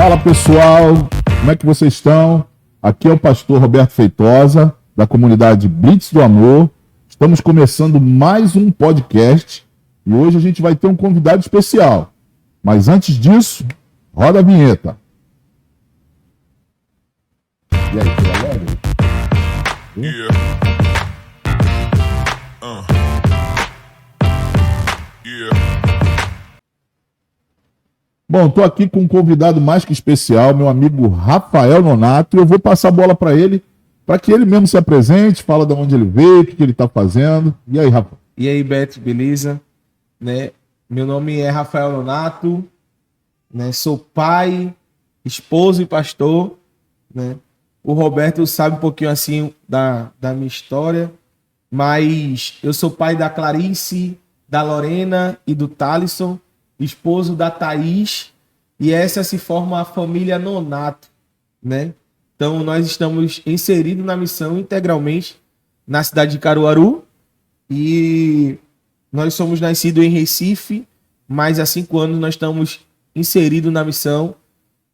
Fala pessoal, como é que vocês estão? Aqui é o pastor Roberto Feitosa, da comunidade Blitz do Amor. Estamos começando mais um podcast e hoje a gente vai ter um convidado especial. Mas antes disso, roda a vinheta. E aí, que alegre? Yeah. Bom, estou aqui com um convidado mais que especial, meu amigo Rafael Nonato, e eu vou passar a bola para ele que ele mesmo se apresente, fala de onde ele veio, o que ele está fazendo. E aí, Rafa? E aí, Beto, beleza? Né? Meu nome é Rafael Nonato, né? Sou pai, esposo e pastor, né? O Roberto sabe um pouquinho assim da minha história, mas eu sou pai da Clarice, da Lorena e do Thalisson, esposo da Thaís, e essa se forma a família Nonato, né? Então nós estamos inseridos na missão integralmente na cidade de Caruaru, e nós somos nascidos em Recife, mas há 5 anos nós estamos inseridos na missão,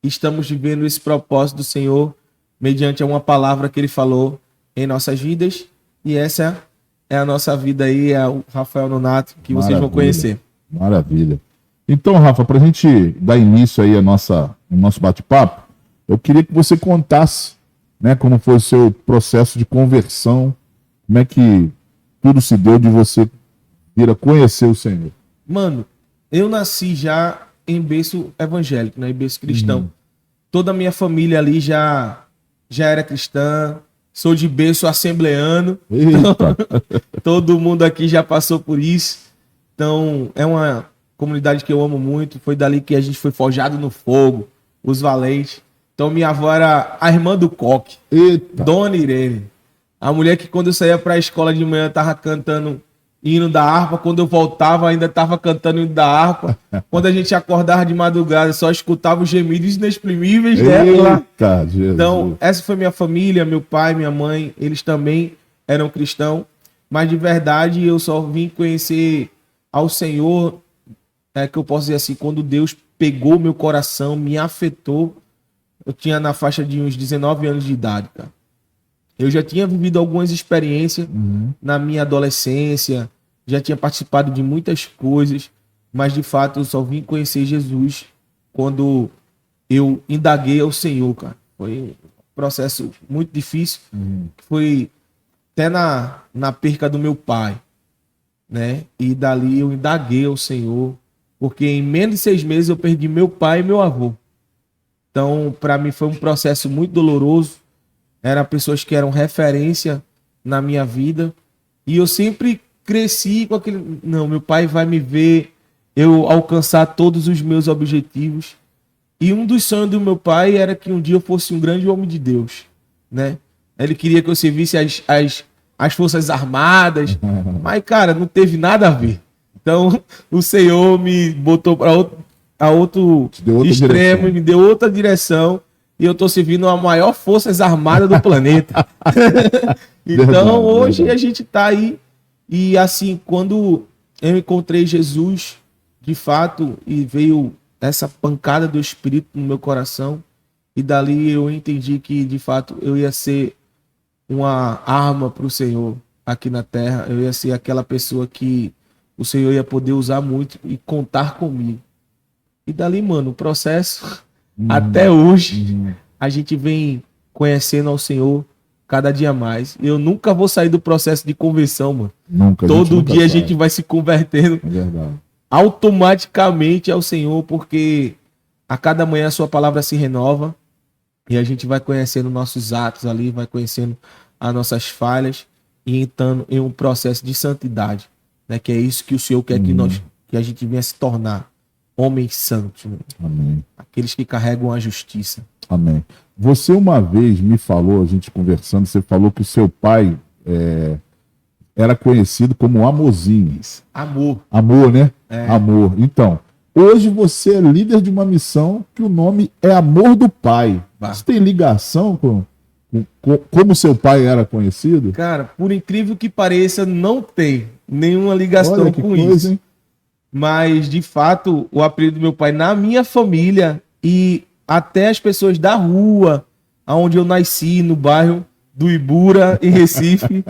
estamos vivendo esse propósito do Senhor mediante uma palavra que Ele falou em nossas vidas, e essa é a nossa vida aí, é o Rafael Nonato, que vocês vão conhecer. Maravilha. Então, Rafa, para a gente dar início aí ao nosso bate-papo, eu queria que você contasse, né, como foi o seu processo de conversão, como é que tudo se deu de você vir a conhecer o Senhor. Mano, eu nasci já em berço evangélico, né, em berço cristão. Toda a minha família ali já era cristã, sou de berço assembleano, então, todo mundo aqui já passou por isso, então é uma comunidade que eu amo muito, foi dali que a gente foi forjado no fogo, os valentes. Então minha avó era a irmã do Coque, Dona Irene, a mulher que quando eu saía para a escola de manhã tava cantando hino da harpa, quando eu voltava ainda tava cantando hino da harpa, quando a gente acordava de madrugada só escutava os gemidos inexprimíveis dela. Então essa foi minha família, meu pai, minha mãe, eles também eram cristãos, mas de verdade eu só vim conhecer ao Senhor, que eu posso dizer assim, quando Deus pegou meu coração, me afetou. Eu tinha na faixa de uns 19 anos de idade, cara. Eu já tinha vivido algumas experiências na minha adolescência, já tinha participado de muitas coisas, mas de fato eu só vim conhecer Jesus quando eu indaguei ao Senhor, cara. Foi um processo muito difícil, que foi até na perca do meu pai, né? E dali eu indaguei ao Senhor, porque em menos de 6 meses eu perdi meu pai e meu avô. Então, para mim foi um processo muito doloroso. Eram pessoas que eram referência na minha vida. E eu sempre cresci com aquele... Não, meu pai vai me ver eu alcançar todos os meus objetivos. E um dos sonhos do meu pai era que um dia eu fosse um grande homem de Deus, né? Ele queria que eu servisse as Forças Armadas. Mas, cara, não teve nada a ver. Então, o Senhor me botou para outro extremo, me deu outra direção, e eu estou servindo a maior Forças Armadas do planeta. Então, hoje a gente está aí, e assim, quando eu encontrei Jesus, de fato, e veio essa pancada do Espírito no meu coração, e dali eu entendi que, de fato, eu ia ser uma arma para o Senhor aqui na Terra, eu ia ser aquela pessoa que o Senhor ia poder usar muito e contar comigo. E dali, mano, o processo, até hoje, a gente vem conhecendo ao Senhor cada dia mais. Eu nunca vou sair do processo de conversão, mano. Todo dia a gente vai se convertendo automaticamente ao Senhor, porque a cada manhã a sua palavra se renova e a gente vai conhecendo nossos atos ali, vai conhecendo as nossas falhas e entrando em um processo de santidade. Né, que é isso que o Senhor quer que a gente venha se tornar homens santos, né? Amém. Aqueles que carregam a justiça. Amém. Você uma vez me falou, a gente conversando, você falou que o seu pai era conhecido como Amorzinho. Amor, né? Amor. Então, hoje você é líder de uma missão que o nome é Amor do Pai. Isso tem ligação com como seu pai era conhecido? Cara, por incrível que pareça, não tem nenhuma ligação com isso. Hein? Mas, de fato, o apelido do meu pai na minha família, e até as pessoas da rua, onde eu nasci, no bairro do Ibura, em Recife.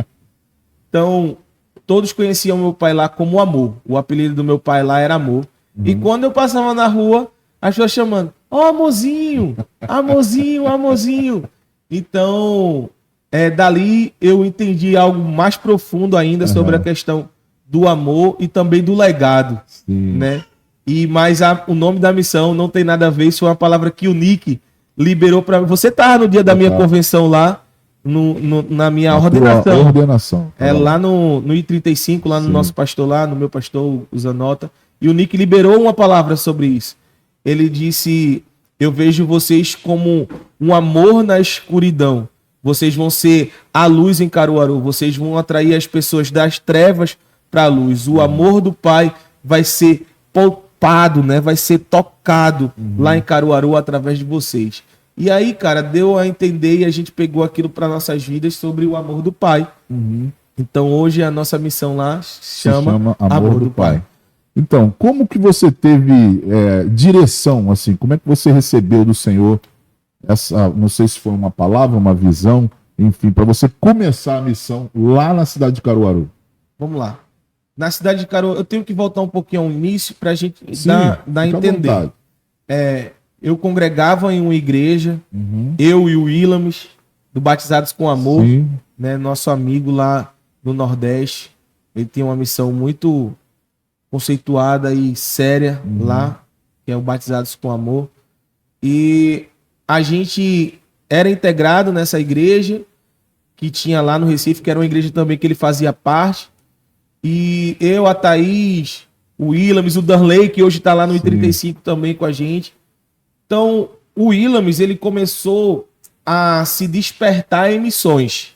Então, todos conheciam meu pai lá como Amor. O apelido do meu pai lá era Amor. E quando eu passava na rua, as pessoas chamando, ó, Amorzinho, Amorzinho, Amorzinho. Então, dali eu entendi algo mais profundo ainda sobre a questão do amor e também do legado, né? Mas o nome da missão não tem nada a ver, isso é uma palavra que o Nick liberou para mim. Você estava no dia da minha convenção lá, na minha ordenação. Lá no I-35, lá no nosso pastor lá, no meu pastor, o Zanota. E o Nick liberou uma palavra sobre isso. Ele disse, eu vejo vocês como um amor na escuridão. Vocês vão ser a luz em Caruaru. Vocês vão atrair as pessoas das trevas para a luz. O amor do Pai vai ser palpado, né? Vai ser tocado lá em Caruaru através de vocês. E aí, cara, deu a entender e a gente pegou aquilo para nossas vidas sobre o amor do Pai. Então, hoje a nossa missão lá se chama Amor do Pai. Então, como que você teve direção, assim? Como é que você recebeu do Senhor essa, não sei se foi uma palavra, uma visão, enfim, para você começar a missão lá na cidade de Caruaru? Vamos lá. Na cidade de Caruaru, eu tenho que voltar um pouquinho ao início para a gente dar a entender. Eu congregava em uma igreja, eu e o Ilames, do Batizados com Amor, né, nosso amigo lá no Nordeste. Ele tem uma missão muito conceituada e séria lá, que é o Batizados com Amor. E a gente era integrado nessa igreja que tinha lá no Recife, que era uma igreja também que ele fazia parte. E eu, a Thaís, o Ilames, o Darley, que hoje está lá no I-35 também com a gente. Então, o Ilames, ele começou a se despertar em missões.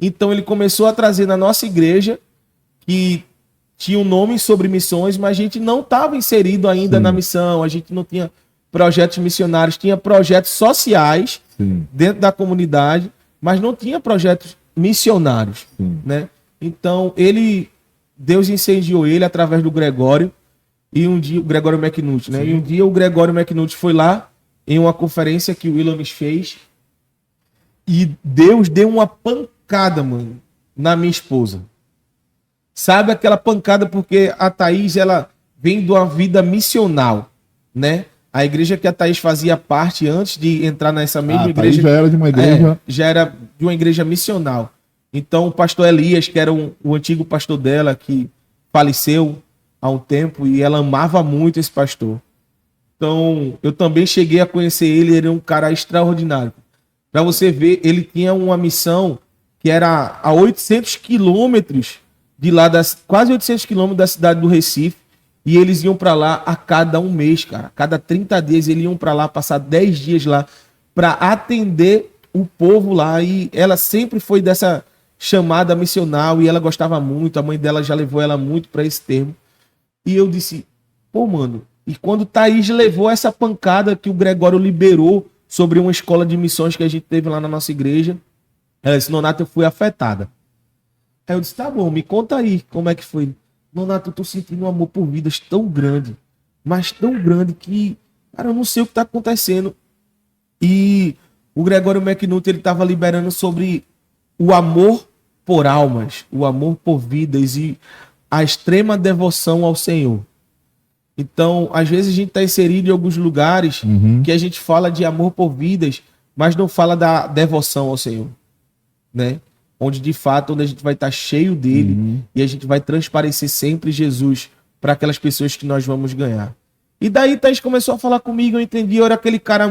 Então, ele começou a trazer na nossa igreja, que tinha um nome sobre missões, mas a gente não estava inserido ainda na missão, a gente não tinha projetos missionários, tinha projetos sociais dentro da comunidade, mas não tinha projetos missionários, né? Então, Deus incendiou ele através do Gregório, e um dia, o Gregório McNulty, né? E um dia o Gregório McNulty foi lá em uma conferência que o Williams fez, e Deus deu uma pancada, mano, na minha esposa. Sabe aquela pancada porque a Thaís, ela vem de uma vida missional, né? A igreja que a Thaís fazia parte antes de entrar nessa mesma igreja... já era de uma igreja... já era de uma igreja missional. Então o pastor Elias, que era o antigo pastor dela, que faleceu há um tempo, e ela amava muito esse pastor. Então eu também cheguei a conhecer ele era um cara extraordinário. Para você ver, ele tinha uma missão que era a 800 quilômetros de lá, quase 800 quilômetros da cidade do Recife, e eles iam para lá a cada um mês, cara. A cada 30 dias eles iam para lá, passar 10 dias lá, para atender o povo lá. E ela sempre foi dessa chamada missional, e ela gostava muito, a mãe dela já levou ela muito para esse termo. E eu disse, pô, mano, e quando Thaís levou essa pancada que o Gregório liberou sobre uma escola de missões que a gente teve lá na nossa igreja, ela disse, Nonato, eu fui afetada. Aí eu disse, tá bom, me conta aí como é que foi. Nonato, eu tô sentindo um amor por vidas tão grande, mas tão grande que, cara, eu não sei o que tá acontecendo. E o Gregório McNulty, ele tava liberando sobre o amor por almas, o amor por vidas e a extrema devoção ao Senhor. Então, às vezes a gente tá inserido em alguns lugares que a gente fala de amor por vidas, mas não fala da devoção ao Senhor, né? Onde de fato, onde a gente vai estar cheio dele e a gente vai transparecer sempre Jesus para aquelas pessoas que nós vamos ganhar. E daí Thaís começou a falar comigo, eu entendi, eu era aquele cara,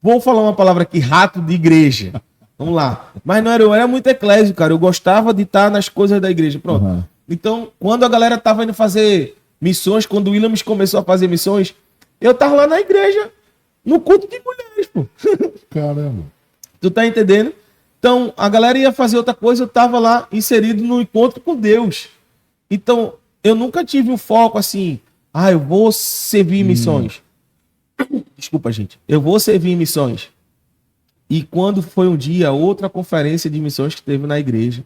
vou falar uma palavra aqui, rato de igreja. Vamos lá. Mas não era, eu era muito eclésico, cara, eu gostava de estar nas coisas da igreja. Pronto. Então, quando a galera tava indo fazer missões, quando o Williams começou a fazer missões, eu tava lá na igreja, no culto de mulheres, pô. Caramba. Tu tá entendendo? Então, a galera ia fazer outra coisa, eu estava lá inserido no encontro com Deus. Então, eu nunca tive um foco assim, eu vou servir em missões. Desculpa, gente. Eu vou servir em missões. E quando foi um dia, outra conferência de missões que teve na igreja,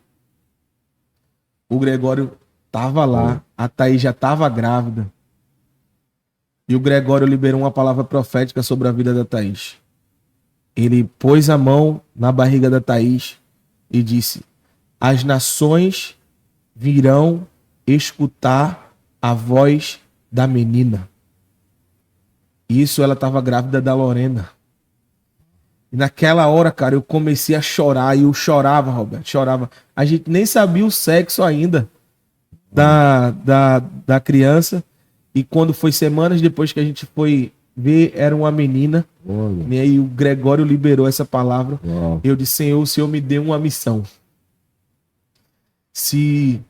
o Gregório estava lá, a Thaís já estava grávida. E o Gregório liberou uma palavra profética sobre a vida da Thaís. Ele pôs a mão na barriga da Thaís e disse: as nações virão escutar a voz da menina. Isso, ela estava grávida da Lorena. E naquela hora, cara, eu comecei a chorar. E eu chorava, Roberto, chorava. A gente nem sabia o sexo ainda da criança. E quando foi semanas depois que a gente foi ver, era uma menina. Olha. E aí o Gregório liberou essa palavra. Uau. Eu disse: Senhor, o Senhor me deu uma missão. Se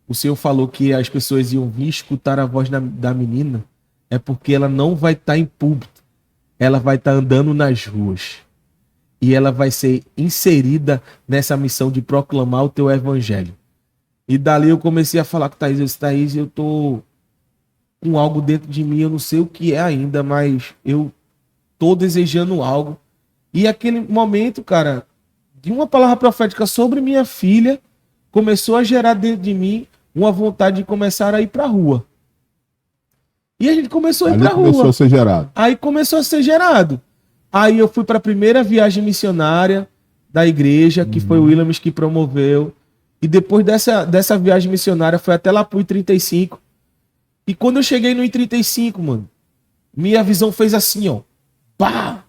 o Senhor falou que as pessoas iam vir escutar a voz da menina, é porque ela não vai estar em púlpito. Ela vai estar andando nas ruas. E ela vai ser inserida nessa missão de proclamar o teu evangelho. E dali eu comecei a falar com Thaís. Eu disse: Thaís, eu tô com algo dentro de mim, eu não sei o que é ainda, mas eu tô desejando algo. E aquele momento, cara, de uma palavra profética sobre minha filha, começou a gerar dentro de mim uma vontade de começar a ir pra rua. E a gente começou a ir pra rua. Começou a ser gerado. Aí começou a ser gerado. Aí eu fui para a primeira viagem missionária da igreja, que foi o Williams que promoveu. E depois dessa viagem missionária, foi até lá pro I-35. E quando eu cheguei no I-35, mano, minha visão fez assim, ó. Pá!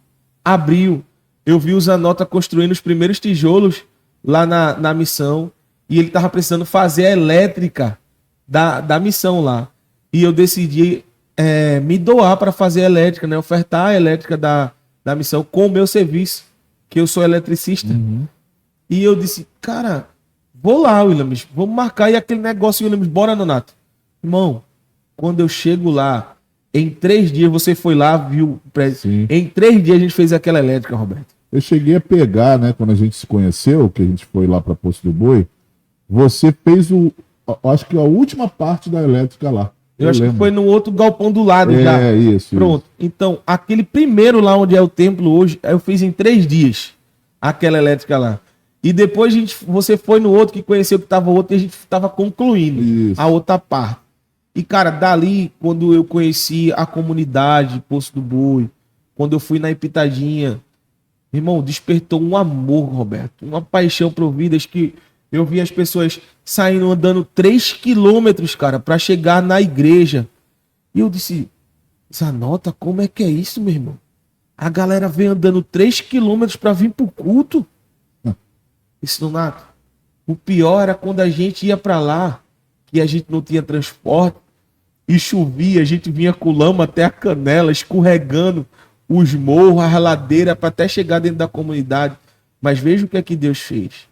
Abriu. Eu vi o Zanota construindo os primeiros tijolos lá na missão. E ele tava precisando fazer a elétrica da missão lá. E eu decidi me doar para fazer a elétrica, né? Ofertar a elétrica da missão com o meu serviço, que eu sou eletricista. E eu disse: cara, vou lá, Williams, vamos marcar. E aquele negócio, Williams, bora, Nonato. Irmão, quando eu chego lá, em 3 dias, você foi lá, viu? Sim. Em 3 dias a gente fez aquela elétrica, Roberto. Eu cheguei a pegar, né, quando a gente se conheceu, que a gente foi lá para Poço do Boi, você fez acho que a última parte da elétrica lá. Eu acho que foi no outro galpão do lado já. É, isso. Pronto. Isso. Então, aquele primeiro lá onde é o templo hoje, eu fiz em 3 dias aquela elétrica lá. E depois você foi no outro que conheceu que estava outro e a gente estava concluindo Isso. a outra parte. E, cara, dali, quando eu conheci a comunidade Poço do Boi, quando eu fui na Ipitadinha, irmão, despertou um amor, Roberto, uma paixão por vidas que eu vi as pessoas saindo andando 3 quilômetros, cara, para chegar na igreja. E eu disse: Zanota, como é que é isso, meu irmão? A galera vem andando 3 quilômetros para vir pro culto? Isso, Nonato, o pior era quando a gente ia para lá, que a gente não tinha transporte, e chovia, a gente vinha com lama até a canela, escorregando os morros, a ladeira, para até chegar dentro da comunidade. Mas veja o que é que Deus fez.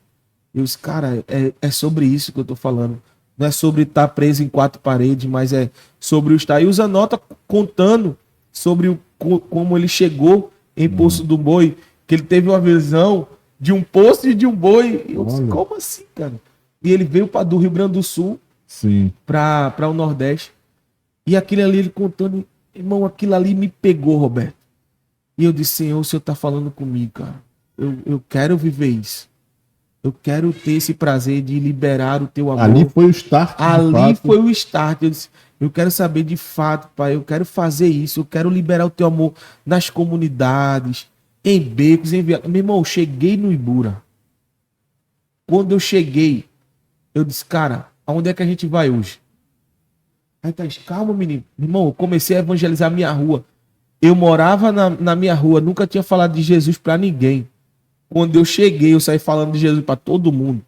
Eu disse: cara, é sobre isso que eu tô falando. Não é sobre estar preso em 4 paredes, mas é sobre o estar. E o Zanota contando sobre como ele chegou em Poço do Boi, que ele teve uma visão de um poço e de um boi. E eu disse: como assim, cara? E ele veio do Rio Grande do Sul para o Nordeste. E aquilo ali, ele contando, irmão, aquilo ali me pegou, Roberto. E eu disse: Senhor, o Senhor tá falando comigo, cara. Eu quero viver isso. Eu quero ter esse prazer de liberar o teu amor. Ali foi o start. Ali foi o start. Eu disse: eu quero saber de fato, Pai. Eu quero fazer isso. Eu quero liberar o teu amor nas comunidades, em becos, em viagens. Meu irmão, eu cheguei no Ibura. Quando eu cheguei, eu disse: cara, aonde é que a gente vai hoje? Aí tá, calma, menino. Meu irmão, eu comecei a evangelizar a minha rua. Eu morava na minha rua, nunca tinha falado de Jesus pra ninguém. Quando eu cheguei, eu saí falando de Jesus para todo mundo.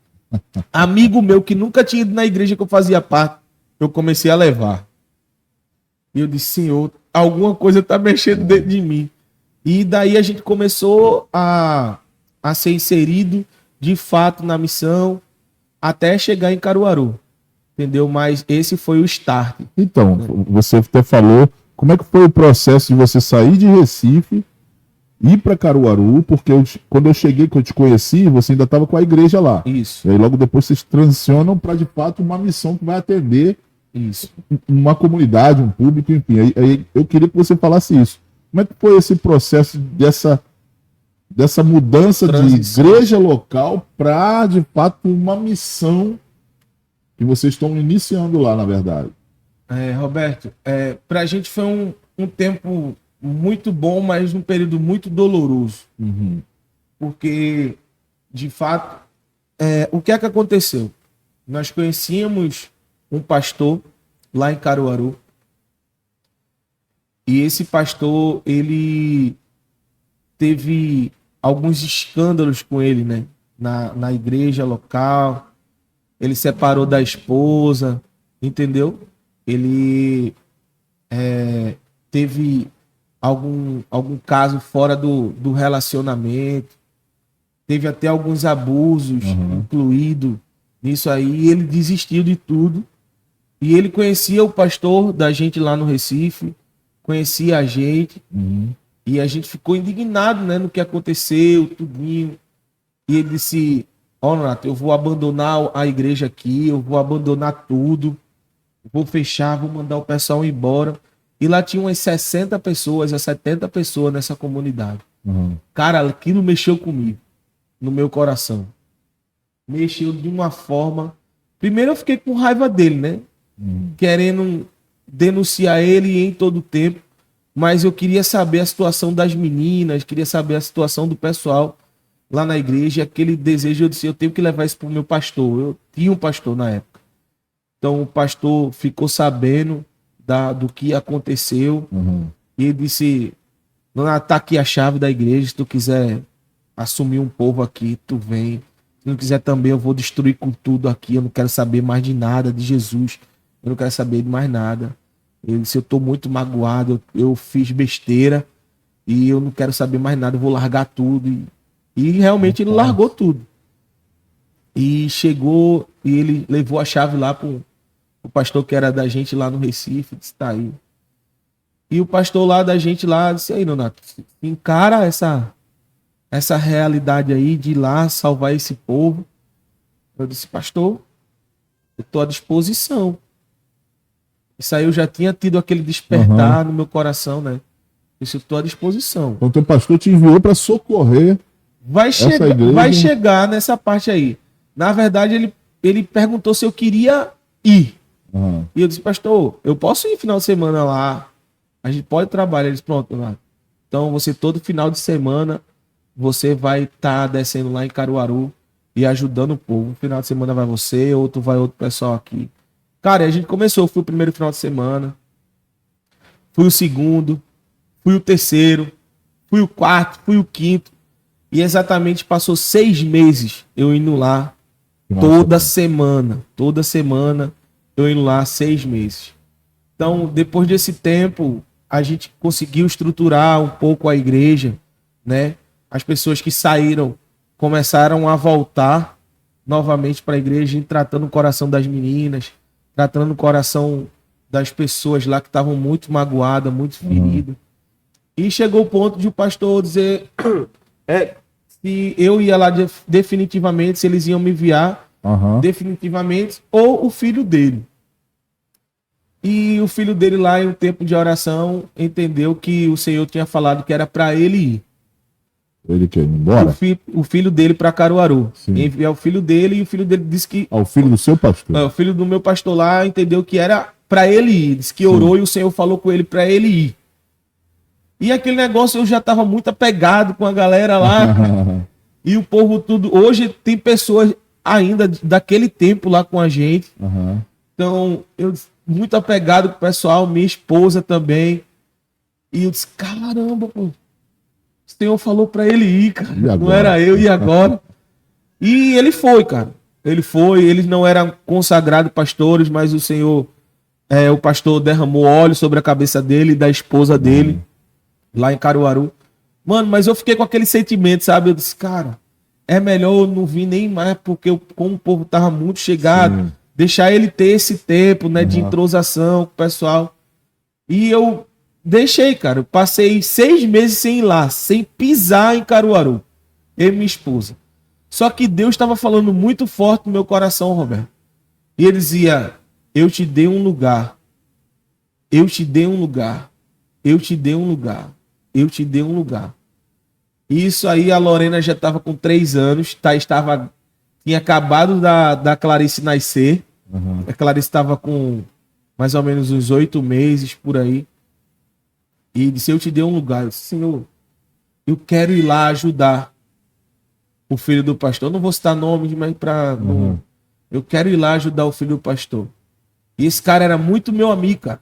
Amigo meu que nunca tinha ido na igreja que eu fazia parte, eu comecei a levar. E eu disse: Senhor, alguma coisa tá mexendo dentro de mim. E daí a gente começou a ser inserido de fato na missão até chegar em Caruaru. Entendeu? Mas esse foi o start. Então, você até falou, como é que foi o processo de você sair de Recife, ir para Caruaru, porque quando eu cheguei, que eu te conheci, você ainda estava com a igreja lá. Isso. E aí logo depois vocês transicionam para, de fato, uma missão que vai atender uma comunidade, um público, enfim. Aí eu queria que você falasse isso. Como é que foi esse processo dessa mudança transição de igreja local para, de fato, uma missão que vocês estão iniciando lá, na verdade? Roberto, pra gente foi um tempo muito bom, mas um período muito doloroso. Porque, de fato, o que é que aconteceu? Nós conhecíamos um pastor lá em Caruaru. E esse pastor, ele teve alguns escândalos com ele, né? Na igreja local. Ele separou da esposa, entendeu? Ele teve algum caso fora do relacionamento. Teve até alguns abusos incluídos nisso aí. E ele desistiu de tudo. E ele conhecia o pastor da gente lá no Recife, conhecia a gente. E a gente ficou indignado, né, no que aconteceu, tudinho. E ele disse: ó, Nonato, eu vou abandonar a igreja aqui, eu vou abandonar tudo, vou fechar, vou mandar o pessoal embora. E lá tinha umas 60 pessoas, 70 pessoas nessa comunidade. Cara, aquilo mexeu comigo, no meu coração. Mexeu de uma forma... Primeiro eu fiquei com raiva dele, né? Querendo denunciar ele em todo tempo. Mas eu queria saber a situação das meninas, queria saber a situação do pessoal lá na igreja. Aquele desejo, eu disse, eu tenho que levar isso para o meu pastor. Eu tinha um pastor na época. Então o pastor ficou sabendo do que aconteceu. E ele disse: tá aqui a chave da igreja, se tu quiser assumir um povo aqui, tu vem. Se não quiser também, eu vou destruir com tudo aqui. Eu não quero saber mais de nada de Jesus. Eu não quero saber de mais nada. Ele disse: eu tô muito magoado, eu fiz besteira e eu não quero saber mais nada, eu vou largar tudo. E realmente ele largou tudo. E chegou, e ele levou a chave lá pro pastor que era da gente lá no Recife, disse: tá aí. E o pastor lá da gente lá disse: aí, Nonato, encara essa realidade aí de ir lá salvar esse povo. Eu disse: pastor, eu tô à disposição. Isso aí eu já tinha tido aquele despertar no meu coração, né? Isso eu estou à disposição. Então teu pastor te enviou para socorrer vai chegar nessa parte aí. Na verdade, ele perguntou se eu queria ir. E eu disse: pastor, eu posso ir final de semana lá? A gente pode trabalhar. Ele disse: pronto, lá. Então você todo final de semana você vai estar descendo lá em Caruaru e ajudando o povo. Um final de semana vai você, outro vai outro pessoal aqui. Cara, a gente começou, fui o primeiro final de semana, fui o segundo, fui o terceiro, fui o quarto, fui o quinto. E exatamente passou 6 meses eu indo lá, toda semana eu indo lá 6 meses. Então, depois desse tempo, a gente conseguiu estruturar um pouco a igreja, né? As pessoas que saíram começaram a voltar novamente para a igreja, tratando o coração das meninas, tratando o coração das pessoas lá que estavam muito magoadas, muito feridas. E chegou o ponto de o pastor dizer se eu ia lá definitivamente, se eles iam me enviar definitivamente, ou o filho dele. E o filho dele lá, em um tempo de oração, entendeu que o Senhor tinha falado que era para ele ir. Ele quer ir embora? O filho dele para Caruaru. Enviar o filho dele, e o filho dele disse que... o filho do seu pastor? O filho do meu pastor lá entendeu que era para ele ir. Disse que orou e o Senhor falou com ele para ele ir. E aquele negócio, eu já estava muito apegado com a galera lá. E o povo tudo... Hoje tem pessoas ainda daquele tempo lá com a gente. Então, eu muito apegado com o pessoal, minha esposa também. E eu disse: caramba, pô. O Senhor falou pra ele ir, cara. Não era eu, e agora? E ele foi, cara. Ele foi, eles não eram consagrados pastores, mas o Senhor, o pastor derramou óleo sobre a cabeça dele e da esposa dele, lá em Caruaru. Mano, mas eu fiquei com aquele sentimento, sabe? Eu disse: cara, é melhor eu não vir nem mais, porque como o povo tava muito chegado, deixar ele ter esse tempo, né, de entrosação com o pessoal. E eu deixei, cara. Eu passei 6 meses sem ir lá, sem pisar em Caruaru. Eu e minha esposa. Só que Deus estava falando muito forte no meu coração, Roberto. E ele dizia: eu te dei um lugar. Eu te dei um lugar. Eu te dei um lugar. Eu te dei um lugar. Isso aí, a Lorena já estava com 3 anos. Tinha acabado da Clarice nascer. A Clarice estava com mais ou menos uns 8 meses, por aí. E disse, eu te dei um lugar. Eu disse, Senhor, eu quero ir lá ajudar o filho do pastor. Eu não vou citar nomes, mas eu quero ir lá ajudar o filho do pastor. E esse cara era muito meu amigo, cara.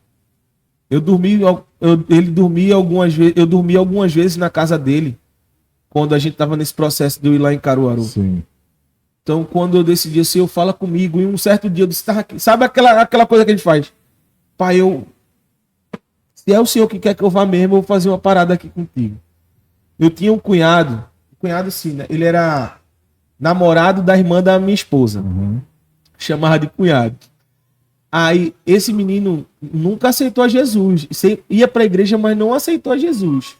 Eu dormi algumas vezes na casa dele, quando a gente tava nesse processo de eu ir lá em Caruaru. Sim. Então, quando eu decidi assim, eu fala comigo, e um certo dia eu disse, tá aqui. Sabe aquela coisa que a gente faz? Pai, se é o senhor que quer que eu vá mesmo, eu vou fazer uma parada aqui contigo. Eu tinha um cunhado sim, né? Ele era namorado da irmã da minha esposa. Chamava de cunhado. Aí, esse menino nunca aceitou a Jesus. Ia pra igreja, mas não aceitou a Jesus.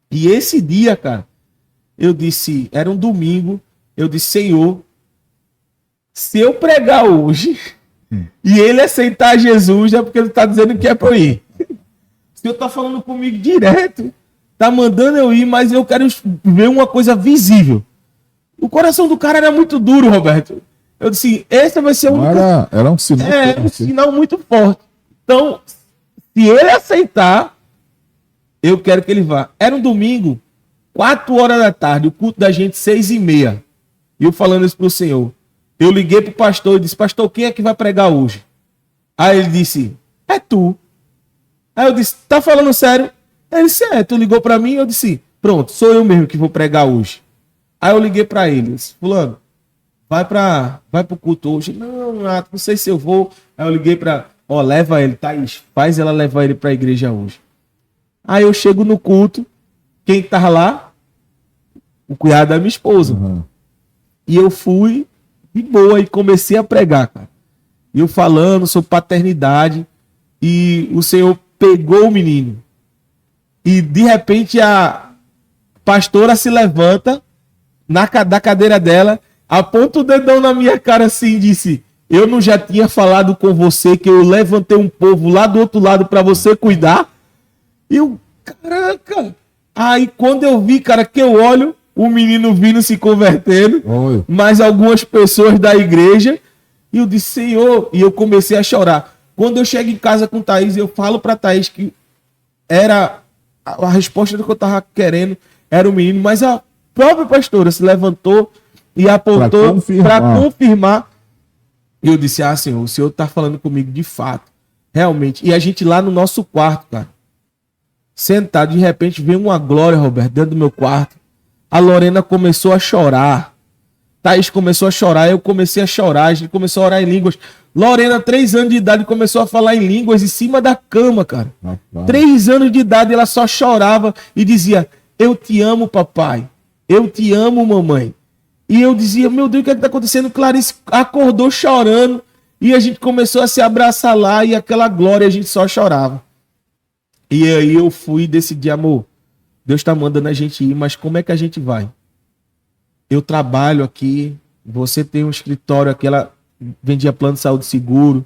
E esse dia, cara, eu disse, era um domingo, eu disse, Senhor, se eu pregar hoje e ele aceitar Jesus, é porque ele tá dizendo que é pra eu ir. O Senhor tá falando comigo direto, tá mandando eu ir, mas eu quero ver uma coisa visível. O coração do cara era muito duro, Roberto. Eu disse, esse vai ser Era um sinal. um sinal muito forte. Então, se ele aceitar, eu quero que ele vá. Era um domingo, 4 horas da tarde, o culto da gente, 6h30. E eu falando isso pro Senhor. Eu liguei pro pastor e disse, pastor, quem é que vai pregar hoje? Aí ele disse, é tu. Aí eu disse, tá falando sério? Ele disse, tu ligou pra mim? Eu disse, pronto, sou eu mesmo que vou pregar hoje. Aí eu liguei pra ele, disse, fulano, vai pro culto hoje. Não sei se eu vou. Aí eu liguei leva ele, Thaís, faz ela levar ele pra igreja hoje. Aí eu chego no culto, quem tava lá? O cunhado da minha esposa. E eu fui de boa e comecei a pregar, cara. E eu falando sobre paternidade, e o Senhor pegou o menino. E de repente a pastora se levanta da cadeira dela, aponta o dedão na minha cara assim e disse, eu não já tinha falado com você que eu levantei um povo lá do outro lado para você cuidar? E eu, caraca! Aí quando eu vi, cara, que eu olho, o menino vindo se convertendo, mais algumas pessoas da igreja, e eu disse, Senhor, e eu comecei a chorar. Quando eu chego em casa com Thaís, eu falo pra Thaís que era a resposta do que eu tava querendo, era o menino, mas a própria pastora se levantou e apontou para confirmar. E eu disse, Senhor, o Senhor tá falando comigo de fato, realmente. E a gente lá no nosso quarto, cara, sentado, de repente veio uma glória, Roberto, dentro do meu quarto. A Lorena começou a chorar. Thaís começou a chorar, eu comecei a chorar, a gente começou a orar em línguas. Lorena, 3 anos de idade, começou a falar em línguas em cima da cama, cara. 3 anos de idade, ela só chorava e dizia, eu te amo, papai. Eu te amo, mamãe. E eu dizia, meu Deus, o que é que tá acontecendo? Clarice acordou chorando e a gente começou a se abraçar lá e aquela glória a gente só chorava. E aí eu fui e decidi, amor, Deus tá mandando a gente ir, mas como é que a gente vai? Eu trabalho aqui, você tem um escritório aqui, ela vendia plano de saúde seguro.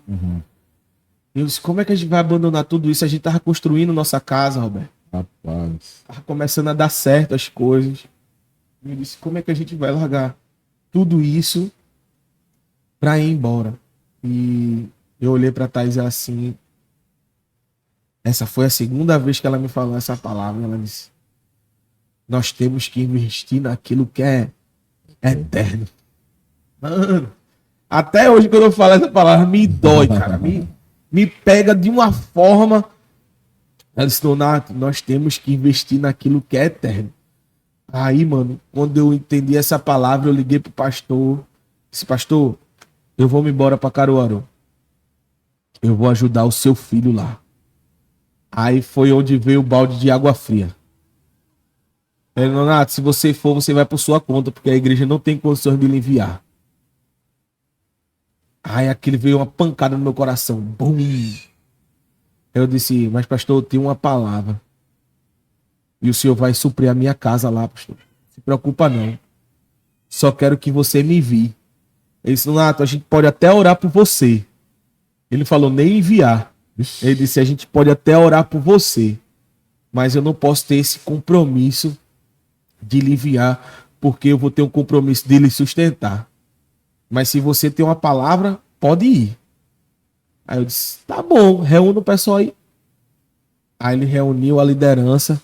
Eu disse, como é que a gente vai abandonar tudo isso? A gente tava construindo nossa casa, Roberto. Rapaz. Tava começando a dar certo as coisas. Eu disse, como é que a gente vai largar tudo isso pra ir embora? E eu olhei pra Thaís assim. Essa foi a segunda vez que ela me falou essa palavra. Ela disse, nós temos que investir naquilo que é eterno. Mano, até hoje quando eu falo essa palavra, me dói, cara. Me pega de uma forma. Ela disse, Donato, nós temos que investir naquilo que é eterno. Aí, mano, quando eu entendi essa palavra, eu liguei pro pastor. Disse, pastor, eu vou me embora pra Caruaru. Eu vou ajudar o seu filho lá. Aí foi onde veio o balde de água fria. Ele, Donato, se você for, você vai por sua conta, porque a igreja não tem condições de lhe enviar. Aí aquele veio uma pancada no meu coração. Bum! Eu disse, mas pastor, eu tenho uma palavra. E o senhor vai suprir a minha casa lá, pastor. Não se preocupa não. Só quero que você me envie. Ele disse, Donato, a gente pode até orar por você. Ele falou, nem enviar. Ele disse, a gente pode até orar por você. Mas eu não posso ter esse compromisso de lhe enviar, porque eu vou ter um compromisso de lhe sustentar. Mas se você tem uma palavra, pode ir. Aí eu disse, tá bom, reúna o pessoal aí. Aí ele reuniu a liderança,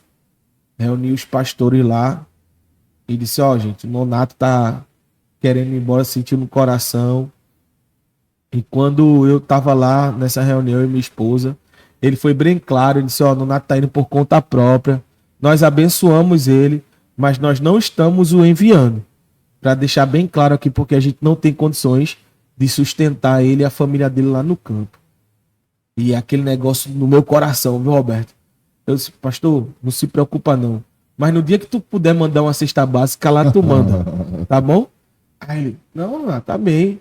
reuniu os pastores lá e disse, ó, gente, o Nonato tá querendo ir embora, sentiu no coração. E quando eu tava lá nessa reunião, eu e minha esposa, ele foi bem claro, ele disse, ó, o Nonato tá indo por conta própria, nós abençoamos ele, mas nós não estamos o enviando. Para deixar bem claro aqui, porque a gente não tem condições de sustentar ele e a família dele lá no campo. E aquele negócio no meu coração, viu, Roberto? Eu disse, pastor, não se preocupa não. Mas no dia que tu puder mandar uma cesta básica lá, tu manda. Tá bom? Aí ele, não, tá bem.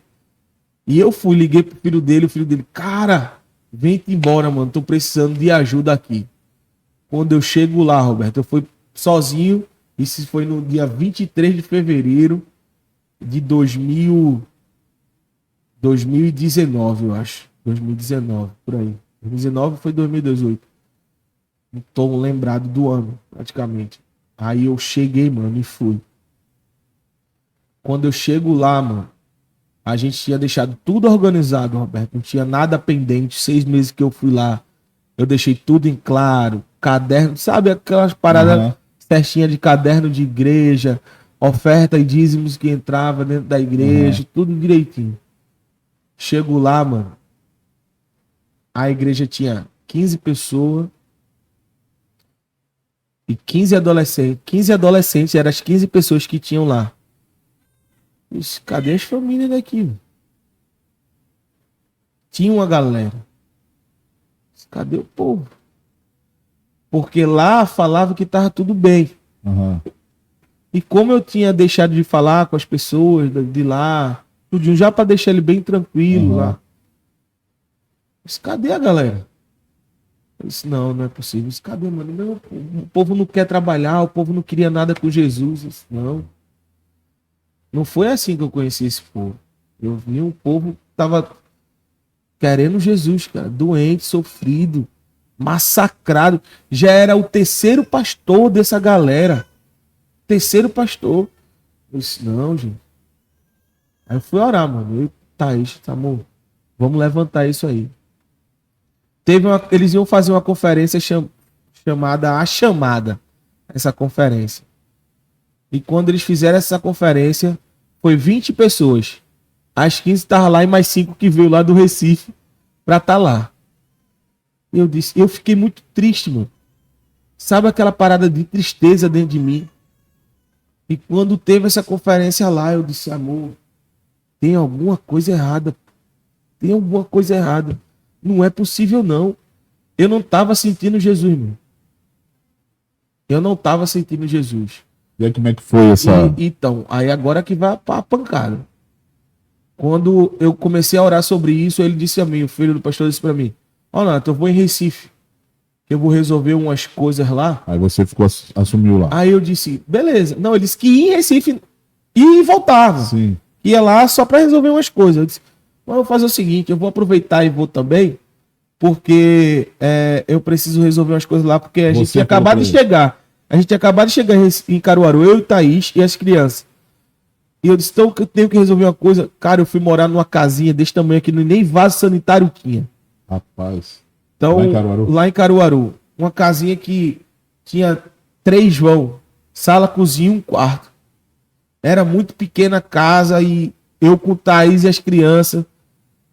E eu fui, liguei pro filho dele, o filho dele, cara, vem-te embora, mano, tô precisando de ajuda aqui. Quando eu chego lá, Roberto, eu fui sozinho, isso foi no dia 23 de fevereiro de 2019, eu acho. 2019, por aí. 2019 foi 2018. Não tô lembrado do ano, praticamente. Aí eu cheguei, mano, e fui. Quando eu chego lá, mano, a gente tinha deixado tudo organizado, Roberto. Não tinha nada pendente. 6 meses que eu fui lá, eu deixei tudo em claro. Caderno, sabe aquelas paradas certinhas de caderno de igreja, oferta e dízimos que entrava dentro da igreja, tudo direitinho. Chego lá, mano. A igreja tinha 15 pessoas e 15 adolescentes. 15 adolescentes eram as 15 pessoas que tinham lá. Disse, cadê as famílias daqui? Tinha uma galera. Disse, cadê o povo? Porque lá falava que estava tudo bem. E como eu tinha deixado de falar com as pessoas de lá, tudinho, já para deixar ele bem tranquilo lá. Disse, cadê a galera? Eu disse, não é possível. Disse, cadê, mano? Não, o povo não quer trabalhar, o povo não queria nada com Jesus. Eu disse, não. Não foi assim que eu conheci esse povo. Eu vi um povo que tava querendo Jesus, cara. Doente, sofrido, massacrado. Já era o terceiro pastor dessa galera. Terceiro pastor. Eu disse, não, gente. Aí eu fui orar, mano. Eu, Thaís, amor, vamos levantar isso aí. Eles iam fazer uma conferência chamada A Chamada. Essa conferência. E quando eles fizeram essa conferência, foi 20 pessoas. As 15 estavam lá e mais 5 que veio lá do Recife para estar lá. Eu fiquei muito triste, mano. Sabe aquela parada de tristeza dentro de mim? E quando teve essa conferência lá, eu disse, amor, tem alguma coisa errada. Tem alguma coisa errada. Não é possível, não. Eu não estava sentindo Jesus, mano. Eu não estava sentindo Jesus. E aí como é que foi essa... Então, aí agora que vai a pancada. Quando eu comecei a orar sobre isso, ele disse a mim, o filho do pastor disse pra mim, ó, Nato, eu vou em Recife, que eu vou resolver umas coisas lá. Aí você assumiu lá. Aí eu disse, beleza. Não, ele disse que ia em Recife e voltava. Sim. Ia lá só pra resolver umas coisas. Eu disse, mas eu vou fazer o seguinte, eu vou aproveitar e vou também, porque eu preciso resolver umas coisas lá, porque a gente tinha acabado de chegar. A gente tinha acabado de chegar em Caruaru, eu e Thaís e as crianças. E eu disse, então eu tenho que resolver uma coisa. Cara, eu fui morar numa casinha desse tamanho aqui, nem vaso sanitário tinha. Rapaz. Então, lá em Caruaru. Uma casinha que tinha 3 vãos. Sala, cozinha e um quarto. Era muito pequena a casa e eu com Thaís e as crianças.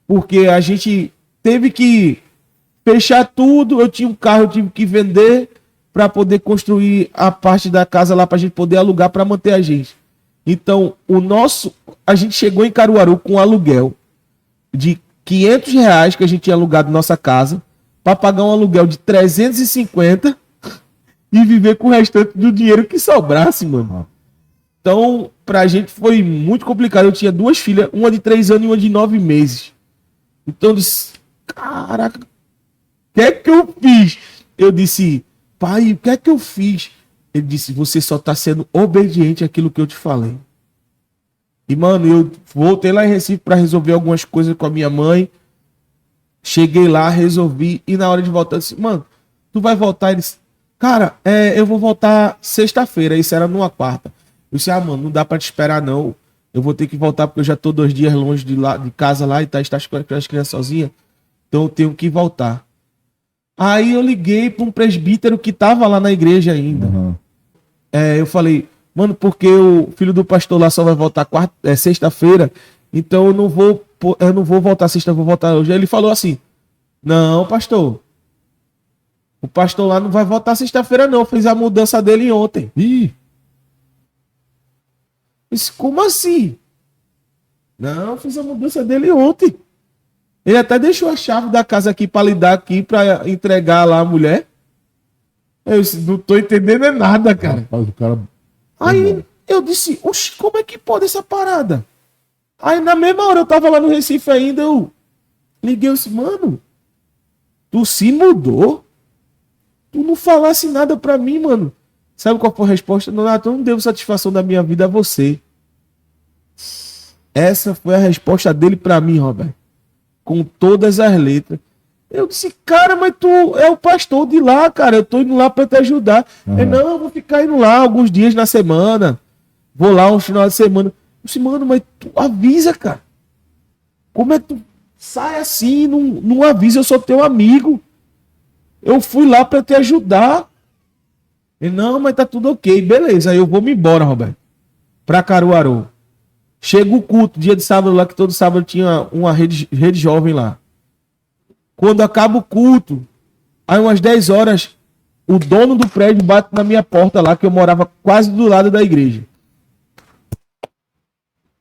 Porque a gente teve que fechar tudo. Eu tinha um carro, eu tive que vender para poder construir a parte da casa lá para a gente poder alugar para manter a gente. Então, a gente chegou em Caruaru com um aluguel de R$500 que a gente tinha alugado nossa casa para pagar um aluguel de 350 e viver com o restante do dinheiro que sobrasse, mano. Então, pra gente foi muito complicado. Eu tinha 2 filhas, uma de 3 anos e uma de 9 meses. Então, eu disse, caraca, o que é que eu fiz? Eu disse, pai, o que é que eu fiz? Ele disse, você só tá sendo obediente àquilo que eu te falei. E, mano, eu voltei lá em Recife para resolver algumas coisas com a minha mãe. Cheguei lá, resolvi. E na hora de voltar, eu disse, mano, tu vai voltar? Ele disse, cara, eu vou voltar sexta-feira. Isso era numa quarta. Eu disse, mano, não dá para te esperar, não. Eu vou ter que voltar porque eu já tô 2 dias longe de casa lá e tá com as crianças sozinhas. Então eu tenho que voltar. Aí eu liguei para um presbítero que tava lá na igreja ainda. Uhum. Eu falei, mano, porque o filho do pastor lá só vai voltar sexta-feira, então eu não vou voltar sexta, eu vou voltar hoje. Aí ele falou assim, não, pastor, o pastor lá não vai voltar sexta-feira não, fez a mudança dele ontem. Ih! Disse, como assim? Não, fiz a mudança dele ontem. Ele até deixou a chave da casa aqui para lidar aqui, para entregar lá a mulher. Eu disse, não tô entendendo nada, cara. Rapaz, o cara... Aí eu disse, oxe, como é que pode essa parada? Aí na mesma hora eu tava lá no Recife ainda, eu liguei e disse, mano, tu se mudou? Tu não falasse nada pra mim, mano. Sabe qual foi a resposta? Nonato, eu não devo satisfação da minha vida a você. Essa foi a resposta dele pra mim, Roberto. Com todas as letras. Eu disse, cara, mas tu é o pastor de lá, cara. Eu tô indo lá pra te ajudar. Ele, não, eu vou ficar indo lá alguns dias na semana. Vou lá um final de semana. Eu disse, mano, mas tu avisa, cara. Como é que tu sai assim, não avisa, eu sou teu amigo. Eu fui lá pra te ajudar. Ele, não, mas tá tudo ok. Beleza, aí eu vou me embora, Roberto. Pra Caruaru. Chega o culto, dia de sábado lá, que todo sábado tinha uma rede jovem lá. Quando acaba o culto, aí umas 10 horas, o dono do prédio bate na minha porta lá, que eu morava quase do lado da igreja.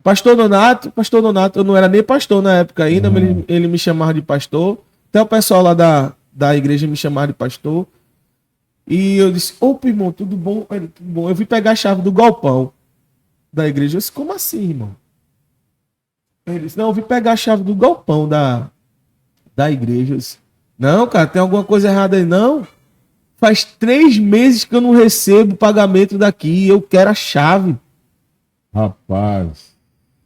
Pastor Nonato, eu não era nem pastor na época ainda, mas ele me chamava de pastor. Até o pessoal lá da igreja me chamava de pastor. E eu disse, opa, irmão, tudo bom? Ele, tudo bom. Eu vim pegar a chave do galpão da igreja. Eu disse, como assim, irmão? Ele disse, não, eu vim pegar a chave do galpão da igreja. Eu disse, não, cara, tem alguma coisa errada aí, não? Faz 3 meses que eu não recebo pagamento daqui, eu quero a chave. Rapaz.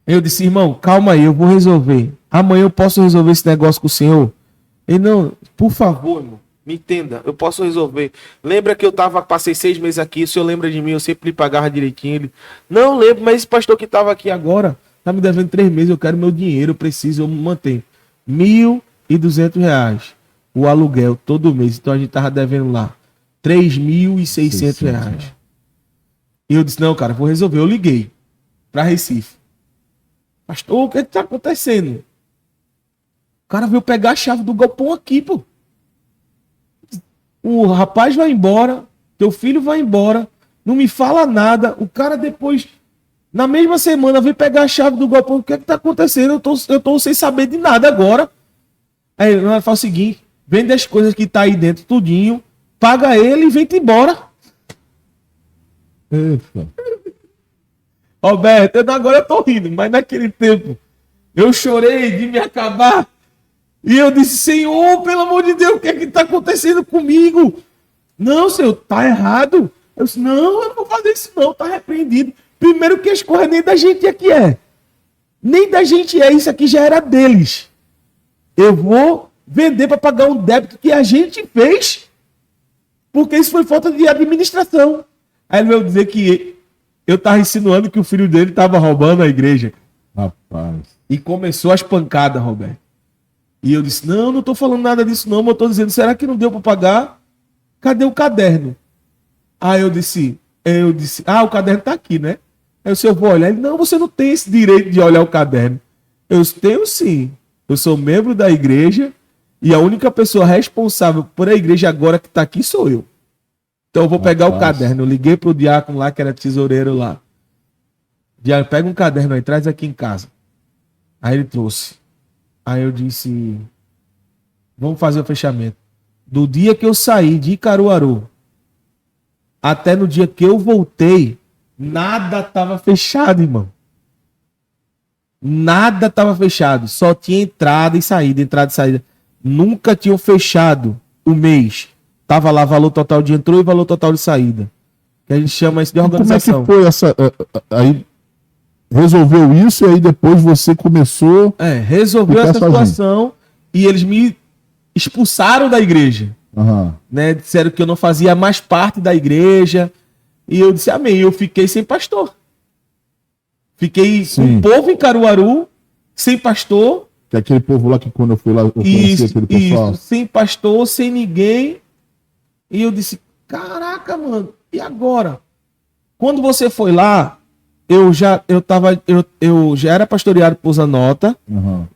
Eu disse, irmão, calma aí, eu vou resolver. Amanhã eu posso resolver esse negócio com o senhor? Ele, não, por favor, irmão, me entenda, eu posso resolver. Lembra que eu passei 6 meses aqui, o senhor lembra de mim, eu sempre lhe pagava direitinho. Ele, não lembro, mas esse pastor que estava aqui agora, tá me devendo 3 meses, eu quero meu dinheiro, eu preciso, eu mantenho. R$1.200 o aluguel todo mês. Então a gente tava devendo lá R$3.600. E eu disse, não, cara, vou resolver. Eu liguei pra Recife. Pastor, o que tá acontecendo? O cara veio pegar a chave do galpão aqui, pô. O rapaz vai embora, teu filho vai embora, não me fala nada. O cara depois, na mesma semana, veio pegar a chave do galpão. O que tá acontecendo? Eu tô sem saber de nada agora. Aí ele fala o seguinte, vende as coisas que tá aí dentro tudinho, paga ele e vem-te embora. Eita. Roberto, agora eu tô rindo, mas naquele tempo eu chorei de me acabar. E eu disse, Senhor, pelo amor de Deus, o que é que tá acontecendo comigo? Não, Senhor, tá errado. Eu disse, não, eu não vou fazer isso não, tá repreendido. Primeiro que as coisas nem da gente aqui é. Nem da gente é, isso aqui já era deles. Eu vou vender para pagar um débito que a gente fez, porque isso foi falta de administração. Aí ele veio dizer que eu estava insinuando que o filho dele estava roubando a igreja. Rapaz. E começou as pancadas, Roberto. E eu disse, não estou falando nada disso não, mas eu estou dizendo, será que não deu para pagar? Cadê o caderno? Aí eu disse, o caderno está aqui, né? Aí o senhor vou olhar. Ele, não, você não tem esse direito de olhar o caderno. Eu tenho sim. Eu sou membro da igreja e a única pessoa responsável por a igreja agora que está aqui sou eu. Então eu vou pegar o caderno. Eu liguei pro diácono lá, que era tesoureiro lá. Diácono, pega um caderno aí, traz aqui em casa. Aí ele trouxe. Aí eu disse, vamos fazer o fechamento. Do dia que eu saí de Caruaru até no dia que eu voltei, nada estava fechado, irmão. Nada estava fechado, só tinha entrada e saída. Nunca tinham fechado o mês. Tava lá valor total de entrou e valor total de saída. Que a gente chama isso de organização. Como é que foi essa... Aí resolveu isso e aí depois você começou... resolveu essa situação e eles me expulsaram da igreja. Né? Disseram que eu não fazia mais parte da igreja. E eu disse, amém. Eu fiquei sem pastor. Fiquei com o povo em Caruaru, sem pastor, Que é aquele povo lá que quando eu fui lá, eu conheci aquele pessoal. Isso, sem pastor, sem ninguém. E eu disse, caraca, mano, e agora? Quando você foi lá, eu já era pastoreado por Zanota,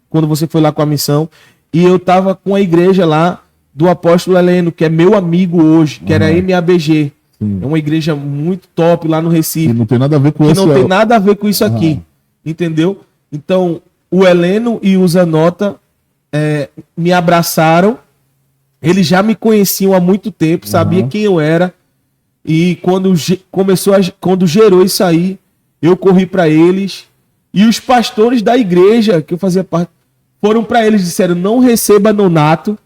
quando você foi lá com a missão, e eu tava com a igreja lá do apóstolo Heleno, que é meu amigo hoje, que era MABG. Sim. É uma igreja muito top lá no Recife. Que não tem nada a ver com isso. Que não tem nada a ver com isso aqui. Entendeu? Então, o Heleno e o Zanota me abraçaram. Eles já me conheciam há muito tempo, sabia quem eu era. E quando gerou isso aí, eu corri para eles. E os pastores da igreja, que eu fazia parte, foram para eles e disseram, não receba nonato.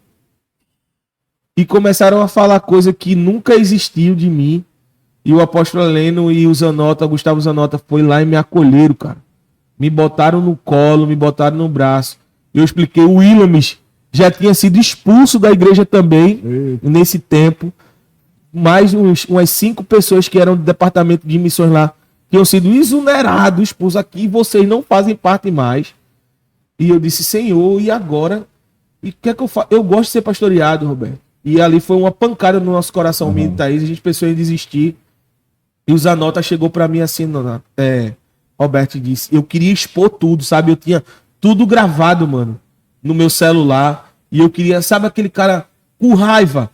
E começaram a falar coisa que nunca existiu de mim. E o apóstolo Heleno e o Zanota, Gustavo Zanota, foi lá e me acolheram, cara. Me botaram no colo, me botaram no braço. Eu expliquei, o Willames já tinha sido expulso da igreja também, nesse tempo. Mais umas 5 pessoas que eram do departamento de missões lá, tinham sido exonerados, expulsos aqui, e vocês não fazem parte mais. E eu disse, Senhor, e agora? E o que é que eu faço? Eu gosto de ser pastoreado, Roberto. E ali foi uma pancada no nosso coração, minha e Thaís, a gente pensou em desistir. E o Zanota chegou pra mim assim, Roberto disse, eu queria expor tudo, sabe? Eu tinha tudo gravado, mano, no meu celular. E eu queria, sabe aquele cara com raiva?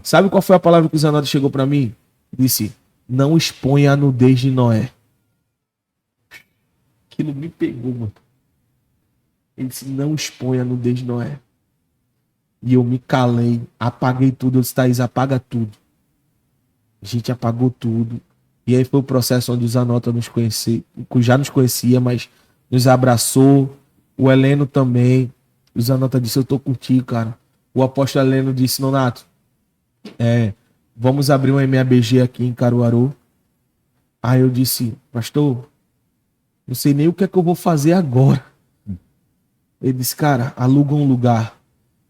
Sabe qual foi a palavra que o Zanota chegou pra mim? Disse, não exponha a nudez de Noé. Aquilo me pegou, mano. Ele disse, não exponha a nudez de Noé. E eu me calei, apaguei tudo. Eu disse, Thaís, apaga tudo. A gente apagou tudo. E aí foi o processo onde o Zanota já nos conhecia, mas nos abraçou. O Heleno também. O Zanota disse, eu tô contigo, cara. O apóstolo Heleno disse, Nonato, vamos abrir uma MABG aqui em Caruaru. Aí eu disse, pastor, não sei nem o que é que eu vou fazer agora. Ele disse, cara, aluga um lugar.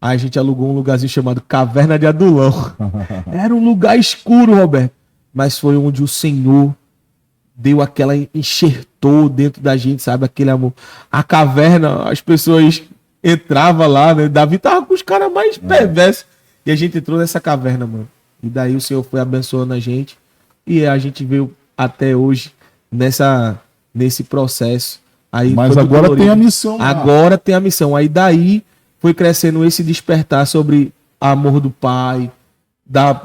Aí a gente alugou um lugarzinho chamado Caverna de Adulão. Era um lugar escuro, Roberto. Mas foi onde o Senhor deu enxertou dentro da gente, sabe? Aquele amor. A caverna, as pessoas entravam lá, né? Davi tava com os caras mais perversos. E a gente entrou nessa caverna, mano. E daí o Senhor foi abençoando a gente. E a gente veio até hoje nesse processo. Aí mas agora tem a missão. Agora tem a missão. Aí daí foi crescendo esse despertar sobre amor do Pai,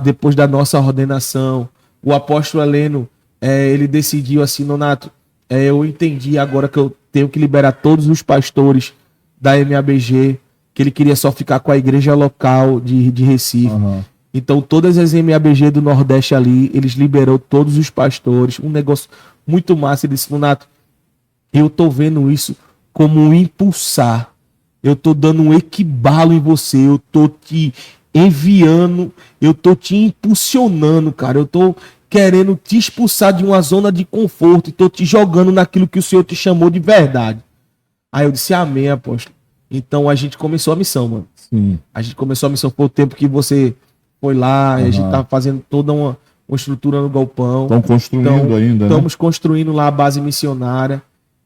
depois da nossa ordenação. O apóstolo Heleno, ele decidiu assim, Nonato, eu entendi agora que eu tenho que liberar todos os pastores da MABG, que ele queria só ficar com a igreja local de Recife. Então todas as MABG do Nordeste ali, eles liberou todos os pastores, um negócio muito massa. Ele disse, Nonato, eu tô vendo isso como um impulsar. Eu tô dando um equibalo em você, eu tô te enviando, eu tô te impulsionando, cara. Eu tô querendo te expulsar de uma zona de conforto e tô te jogando naquilo que o Senhor te chamou de verdade. Aí eu disse, amém, apóstolo. Então a gente começou a missão, mano. Sim. A gente começou a missão, foi o tempo que você foi lá, e a gente tava fazendo toda uma estrutura no galpão. Estão construindo ainda, né? Estamos construindo lá a base missionária.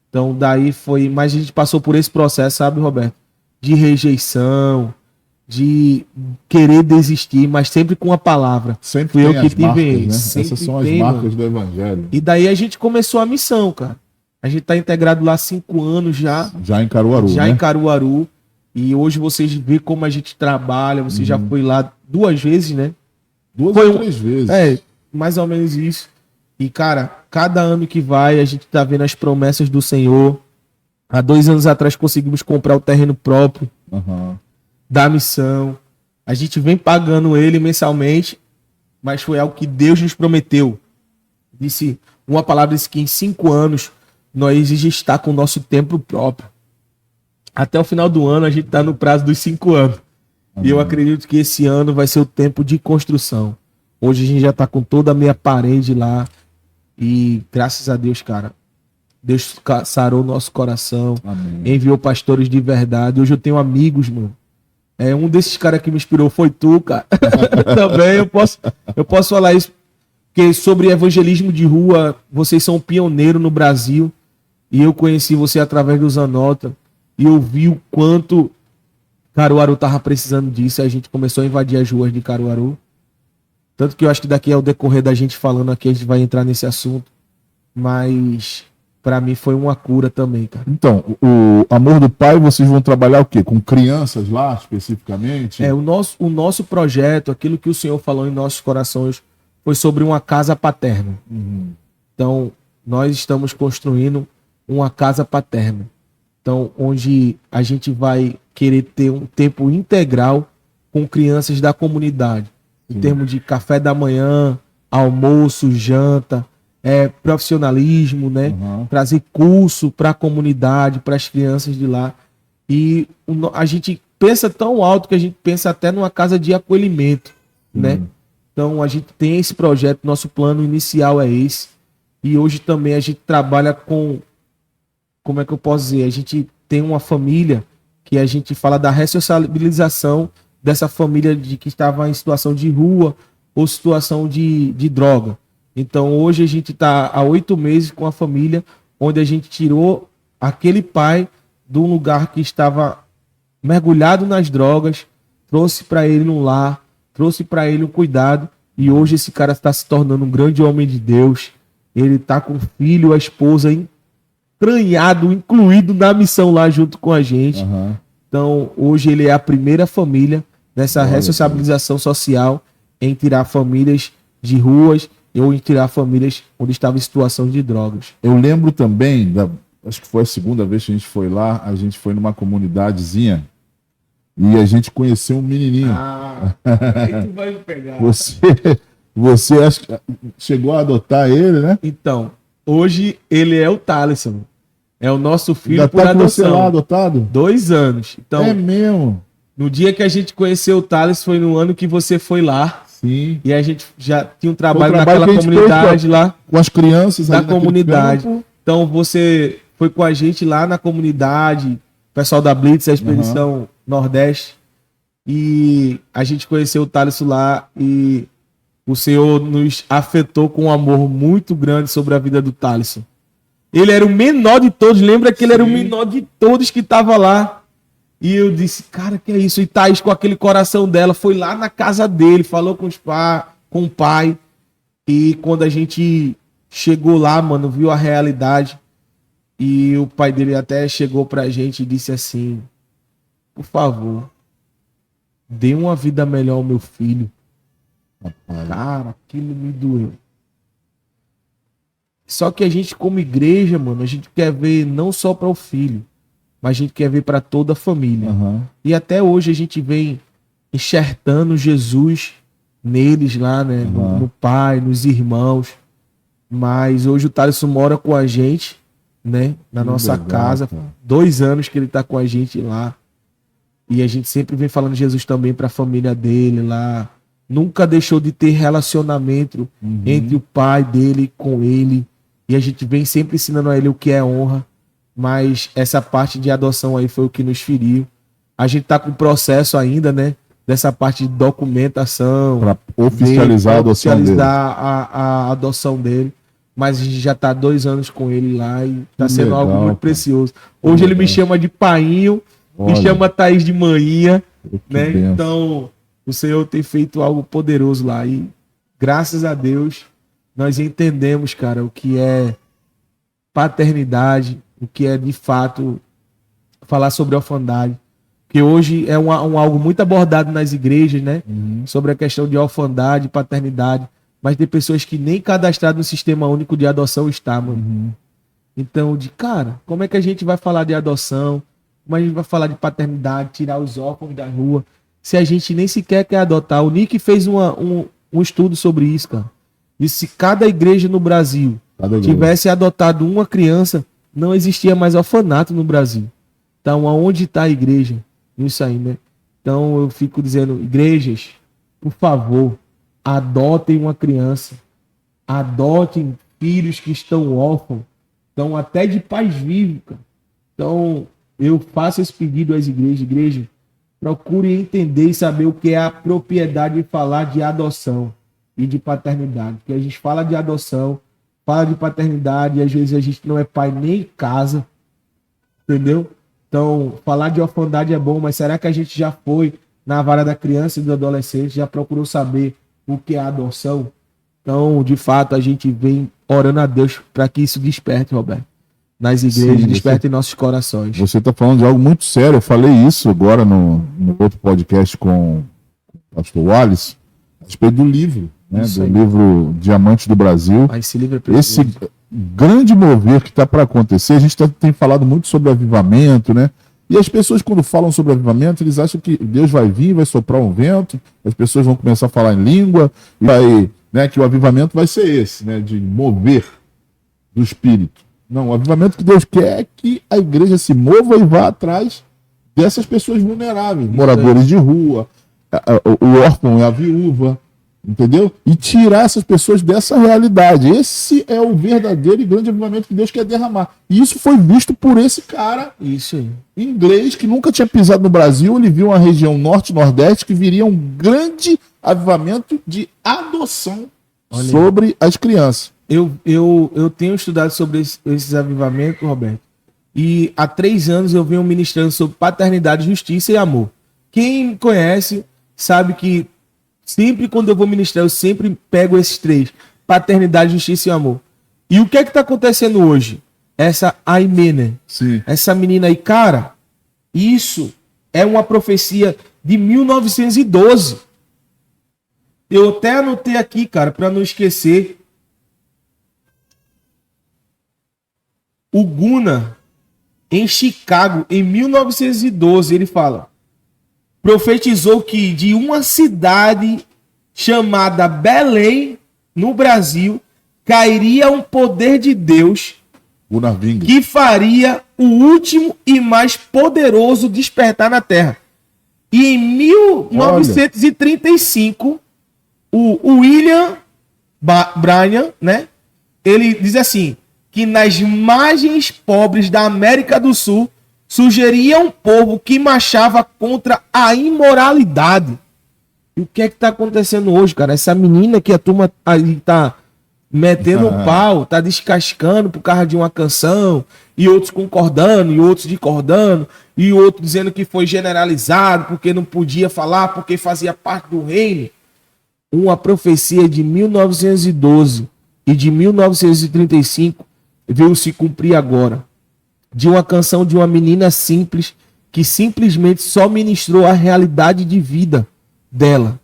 Então daí foi, mas a gente passou por esse processo, sabe, Roberto? De rejeição, de querer desistir, mas sempre com a palavra. Sempre tem as marcas, né? Essas são as marcas do Evangelho. E daí a gente começou a missão, cara. A gente tá integrado lá há 5 anos já. Já em Caruaru, Já né? em Caruaru. E hoje vocês vê como a gente trabalha. Você já foi lá 2 vezes, né? 2 ou 3 vezes. Mais ou menos isso. E, cara, cada ano que vai, a gente tá vendo as promessas do Senhor. Há 2 anos atrás conseguimos comprar o terreno próprio da missão. A gente vem pagando ele mensalmente, mas foi algo que Deus nos prometeu. Uma palavra disse que em 5 anos nós já está com o nosso templo próprio. Até o final do ano a gente está no prazo dos 5 anos. E eu acredito que esse ano vai ser o tempo de construção. Hoje a gente já está com toda a minha parede lá. E graças a Deus, cara, Deus sarou o nosso coração. Amém. Enviou pastores de verdade. Hoje eu tenho amigos, mano. Um desses caras que me inspirou foi tu, cara. Também eu posso falar isso. Porque sobre evangelismo de rua, vocês são um pioneiro no Brasil. E eu conheci você através do Zanota. e eu vi o quanto Caruaru tava precisando disso, e a gente começou a invadir as ruas de Caruaru. Tanto que eu acho que daqui ao decorrer da gente falando aqui, a gente vai entrar nesse assunto. Mas para mim foi uma cura também, cara. Então, o Amor do Pai, vocês vão trabalhar o quê? Com crianças lá, especificamente? O nosso projeto, aquilo que o Senhor falou em nossos corações, foi sobre uma casa paterna. Então, nós estamos construindo uma casa paterna. Então, onde a gente vai querer ter um tempo integral com crianças da comunidade. Em termos de café da manhã, almoço, janta, profissionalismo, né? Trazer curso para a comunidade, para as crianças de lá. E a gente pensa tão alto que a gente pensa até numa casa de acolhimento, né? Então, a gente tem esse projeto, nosso plano inicial é esse. E hoje também a gente trabalha com, como é que eu posso dizer? A gente tem uma família que a gente fala da ressocialização dessa família que estava em situação de rua ou situação de droga. Então, hoje a gente está há 8 meses com a família, onde a gente tirou aquele pai de um lugar que estava mergulhado nas drogas, trouxe para ele um lar, trouxe para ele um cuidado, e hoje esse cara está se tornando um grande homem de Deus. Ele está com o filho, a esposa entranhado, incluído na missão lá junto com a gente. Então, hoje ele é a primeira família nessa ressocialização social em tirar famílias de ruas ou em tirar famílias onde estavam em situação de drogas. Eu lembro também, acho que foi a segunda vez que a gente foi lá, a gente foi numa comunidadezinha e a gente conheceu um menininho. Aí tu vai me pegar. Você acha que chegou a adotar ele, né? Então, hoje ele é o Thaleson. É o nosso filho Já por tá com adoção. você lá adotado? 2 anos. Então, É mesmo? no dia que a gente conheceu o Thales foi no ano que você foi lá. Sim. E a gente já tinha um trabalho que naquela a gente comunidade fez lá. com as crianças Da ali naquele comunidade. campo. Então você foi com a gente lá na comunidade, pessoal da Blitz, a Expedição Nordeste. E a gente conheceu o Thales lá e o Senhor nos afetou com um amor muito grande sobre a vida do Thaleson. Ele era o menor de todos, lembra que ele era o menor de todos que estava lá. E eu disse, cara, que é isso? E Thaís, com aquele coração dela, foi lá na casa dele, falou com o pai. E quando a gente chegou lá, mano, viu a realidade. E o pai dele até chegou pra gente e disse assim, por favor, dê uma vida melhor ao meu filho. Cara, aquilo me doeu. Só que a gente, como igreja, mano, a gente quer ver não só para o filho, mas a gente quer ver para toda a família. E até hoje a gente vem enxertando Jesus neles lá, né? No pai, nos irmãos. Mas hoje o Thaleson mora com a gente, né? Na nossa casa. 2 anos que ele tá com a gente lá. E a gente sempre vem falando de Jesus também para a família dele lá. Nunca deixou de ter relacionamento entre o pai dele com ele. E a gente vem sempre ensinando a ele o que é honra. Mas essa parte de adoção aí foi o que nos feriu. A gente tá com o processo ainda, né? Dessa parte de documentação. Para oficializar a adoção dele. A adoção dele. Mas a gente já tá 2 anos com ele lá e tá sendo legal, algo muito cara. precioso. Hoje ele me chama de painho, me chama Thaís de manhinha, né? benção. Então, o Senhor tem feito algo poderoso lá e graças a Deus nós entendemos, cara, o que é paternidade, o que é de fato falar sobre orfandade. Que hoje é algo muito abordado nas igrejas, né? Sobre a questão de orfandade, paternidade. Mas tem pessoas que nem cadastrado no Sistema Único de Adoção está, mano. Então, cara, como é que a gente vai falar de adoção? Como a gente vai falar de paternidade, tirar os órfãos da rua, se a gente nem sequer quer adotar? O Nick fez um estudo sobre isso, cara. E se cada igreja no Brasil tivesse adotado uma criança, não existia mais orfanato no Brasil. Então, aonde está a igreja? Isso aí, né? Então, eu fico dizendo, igrejas, por favor, adotem uma criança. Adotem filhos que estão órfãos. Então, até de pais vivos, cara. Então, eu faço esse pedido às igrejas. Igreja, procure entender e saber o que é a propriedade de falar de adoção e de paternidade. Porque a gente fala de adoção, fala de paternidade e às vezes a gente não é pai nem em casa. Entendeu? Então, falar de orfandade é bom, mas será que a gente já foi na vara da criança e do adolescente, já procurou saber o que é a adoção? Então, de fato, a gente vem orando a Deus para que isso desperte, Roberto, nas igrejas, desperte em nossos corações. Você está falando de algo muito sério. Eu falei isso agora no outro podcast com o pastor Wallace, a respeito do livro, né? Do livro Diamante do Brasil. Esse livro é precioso. Esse grande mover que está para acontecer, a gente tem falado muito sobre avivamento, né? E as pessoas, quando falam sobre avivamento, eles acham que Deus vai vir, vai soprar um vento, as pessoas vão começar a falar em língua, né, que o avivamento vai ser esse, né, de mover do Espírito. Não, o avivamento que Deus quer é que a igreja se mova e vá atrás dessas pessoas vulneráveis, moradores de rua, o órfão e a viúva, entendeu? E tirar essas pessoas dessa realidade. Esse é o verdadeiro e grande avivamento que Deus quer derramar. E isso foi visto por esse cara inglês que nunca tinha pisado no Brasil. Ele viu uma região norte e nordeste que viria um grande avivamento de adoção sobre as crianças. Eu tenho estudado sobre esses avivamentos, Roberto, e há 3 anos eu venho ministrando sobre paternidade, justiça e amor. Quem me conhece sabe que sempre quando eu vou ministrar, eu sempre pego esses 3: paternidade, justiça e amor. E o que é que está acontecendo hoje? Essa Aimee, essa menina aí, cara, isso é uma profecia de 1912. Eu até anotei aqui, cara, para não esquecer. O Guna, em Chicago, em 1912, ele fala: profetizou que de uma cidade chamada Belém, no Brasil, cairia um poder de Deus que faria o último e mais poderoso despertar na Terra. E em 1935, o William Bryan, né, ele diz assim, que nas margens pobres da América do Sul surgiria um povo que marchava contra a imoralidade. E o que é que tá acontecendo hoje, cara? Essa menina que a turma aí tá metendo o pau, tá descascando por causa de uma canção, e outros concordando, e outros discordando, e outro dizendo que foi generalizado, porque não podia falar, porque fazia parte do reino. Uma profecia de 1912 e de 1935 veio se cumprir agora. De uma canção de uma menina simples, que simplesmente só ministrou a realidade de vida dela.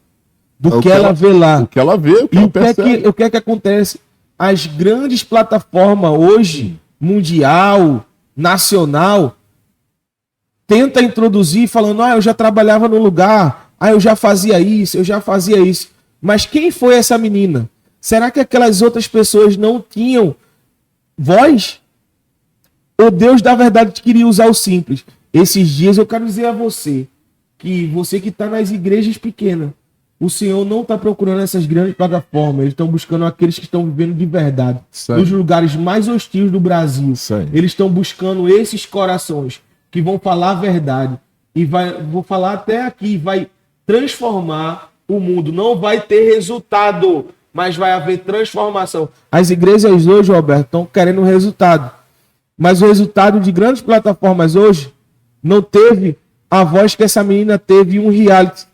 Do que ela vê lá. O que ela vê, o que ela percebe. O que é que acontece? As grandes plataformas hoje, mundial, nacional, tenta introduzir falando, eu já trabalhava no lugar, eu já fazia isso, eu já fazia isso. Mas quem foi essa menina? Será que aquelas outras pessoas não tinham voz? Ou Deus, da verdade, queria usar o simples? Esses dias eu quero dizer a você que está nas igrejas pequenas, o Senhor não está procurando essas grandes plataformas. Eles estão buscando aqueles que estão vivendo de verdade. Nos lugares mais hostis do Brasil. Eles estão buscando esses corações que vão falar a verdade. E vou falar até aqui, vai transformar o mundo. Não vai ter resultado, mas vai haver transformação. As igrejas hoje, Roberto, estão querendo resultado. Mas o resultado de grandes plataformas hoje não teve a voz que essa menina teve em um reality.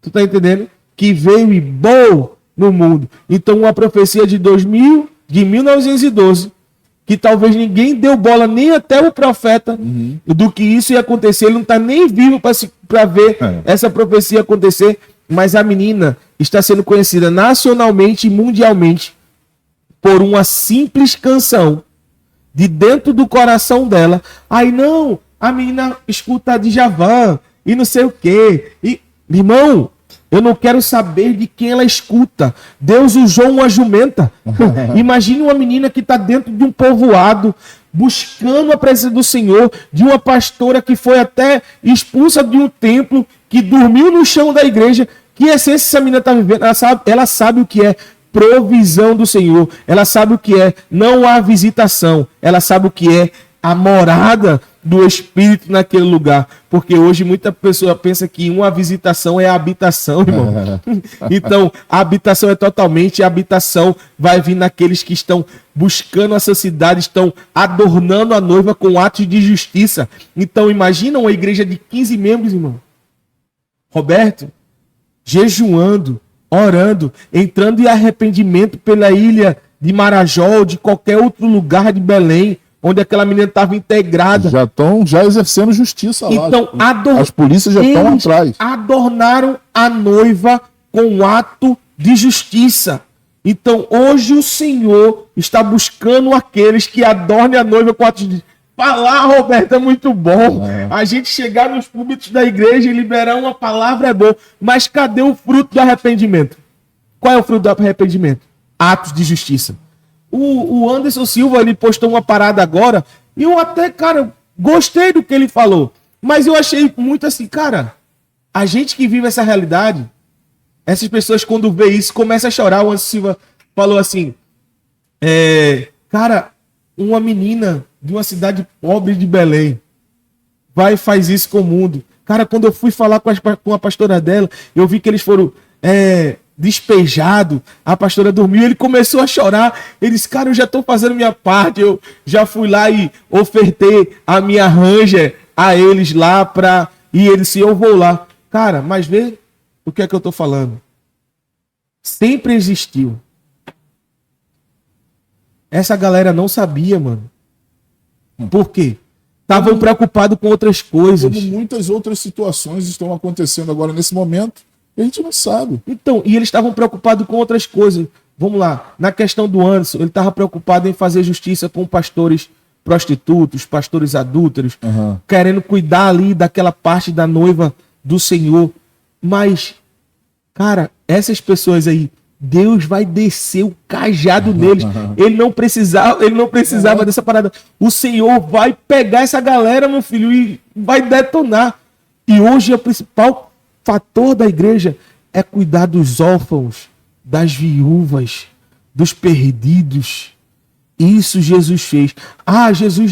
Tu tá entendendo? Que veio e bom no mundo. Então, uma profecia de 1912, que talvez ninguém deu bola, nem até o profeta, do que isso ia acontecer. Ele não está nem vivo para ver essa profecia acontecer. Mas a menina está sendo conhecida nacionalmente e mundialmente por uma simples canção de dentro do coração dela. Aí não, a menina escuta Djavan e não sei o quê. E, irmão, eu não quero saber de quem ela escuta. Deus usou uma jumenta. Imagine uma menina que está dentro de um povoado, buscando a presença do Senhor, de uma pastora que foi até expulsa de um templo, que dormiu no chão da igreja. Que essência essa menina está vivendo? Ela sabe o que é provisão do Senhor. Ela sabe o que é não há visitação. Ela sabe o que é a morada do Espírito naquele lugar. Porque hoje muita pessoa pensa que uma visitação é a habitação, irmão. Então, a habitação é totalmente, a habitação vai vir naqueles que estão buscando a santidade, estão adornando a noiva com atos de justiça. Então, imagina uma igreja de 15 membros, irmão. Roberto, jejuando, orando, entrando em arrependimento pela ilha de Marajó ou de qualquer outro lugar de Belém, onde aquela menina estava integrada. Já estão exercendo justiça lá. Então, as polícias já estão atrás. Adornaram a noiva com um ato de justiça. Então, hoje o Senhor está buscando aqueles que adornem a noiva com ato de justiça. Falar, Roberto, é muito bom. A gente chegar nos púlpitos da igreja e liberar uma palavra é bom. Mas cadê o fruto do arrependimento? Qual é o fruto do arrependimento? Atos de justiça. O Anderson Silva, ele postou uma parada agora, e eu até, cara, gostei do que ele falou. Mas eu achei muito assim, cara, a gente que vive essa realidade, essas pessoas quando vê isso, começam a chorar. O Anderson Silva falou assim, cara, uma menina de uma cidade pobre de Belém vai e faz isso com o mundo. Cara, quando eu fui falar com a pastora dela, eu vi que eles foram despejados, a pastora dormiu, ele começou a chorar. Ele disse, cara, eu já estou fazendo minha parte, eu já fui lá e ofertei a minha Ranger a eles lá e ele disse, eu vou lá. Cara, mas vê o que é que eu estou falando. Sempre existiu. Essa galera não sabia, mano. Por quê? Estavam preocupados com outras coisas. Como muitas outras situações estão acontecendo agora nesse momento, a gente não sabe. Então, e eles estavam preocupados com outras coisas. Vamos lá, na questão do Anderson, ele estava preocupado em fazer justiça com pastores prostitutos, pastores adúlteros, querendo cuidar ali daquela parte da noiva do Senhor. Mas, cara, essas pessoas aí, Deus vai descer o cajado neles. Ele não precisava dessa parada. O Senhor vai pegar essa galera, meu filho, e vai detonar. E hoje o principal fator da igreja é cuidar dos órfãos, das viúvas, dos perdidos. Isso Jesus fez. Jesus